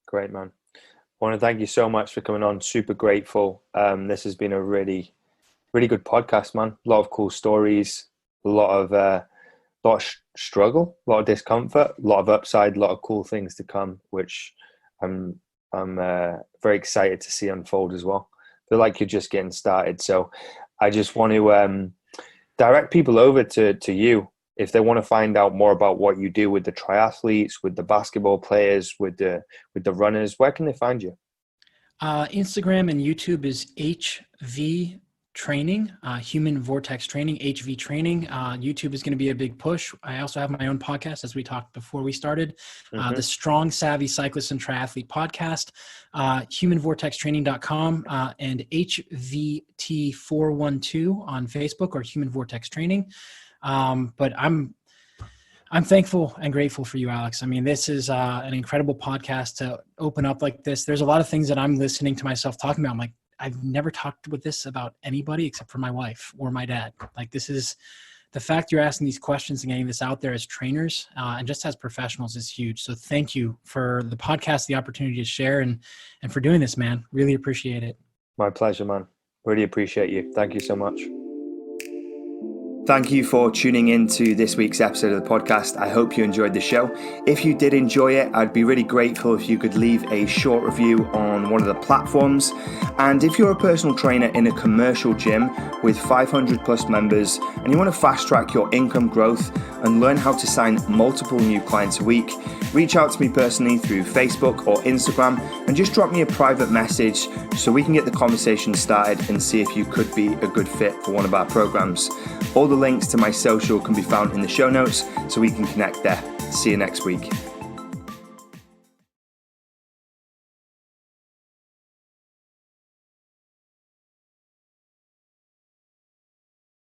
Great, man. I want to thank you so much for coming on. Super grateful. This has been a really, really good podcast, man. A lot of cool stories. A lot of struggle, a lot of discomfort, a lot of upside, a lot of cool things to come, which I'm very excited to see unfold as well. I feel like you're just getting started. So I just want to direct people over to you if they want to find out more about what you do with the triathletes, with the basketball players, with the runners. Where can they find you? Instagram and YouTube is HV training, Human Vortex Training, HV Training. YouTube is going to be a big push. I also have my own podcast, as we talked before we started, the Strong Savvy Cyclist and Triathlete podcast, humanvortextraining.com, and HVT412 on Facebook, or Human Vortex Training. But I'm thankful and grateful for you, Alex. I mean, this is an incredible podcast to open up like this. There's a lot of things that I'm listening to myself talking about. I'm like, I've never talked with this about anybody except for my wife or my dad. Like, this is the fact you're asking these questions and getting this out there as trainers and just as professionals is huge. So thank you for the podcast, the opportunity to share, and for doing this, man. Really appreciate it. My pleasure, man. Really appreciate you. Thank you so much. Thank you for tuning in to this week's episode of the podcast. I hope you enjoyed the show. If you did enjoy it, I'd be really grateful if you could leave a short review on one of the platforms. And if you're a personal trainer in a commercial gym with 500 plus members and you want to fast track your income growth and learn how to sign multiple new clients a week, reach out to me personally through Facebook or Instagram and just drop me a private message so we can get the conversation started and see if you could be a good fit for one of our programs. All the links to my social can be found in the show notes, so we can connect there. See you next week.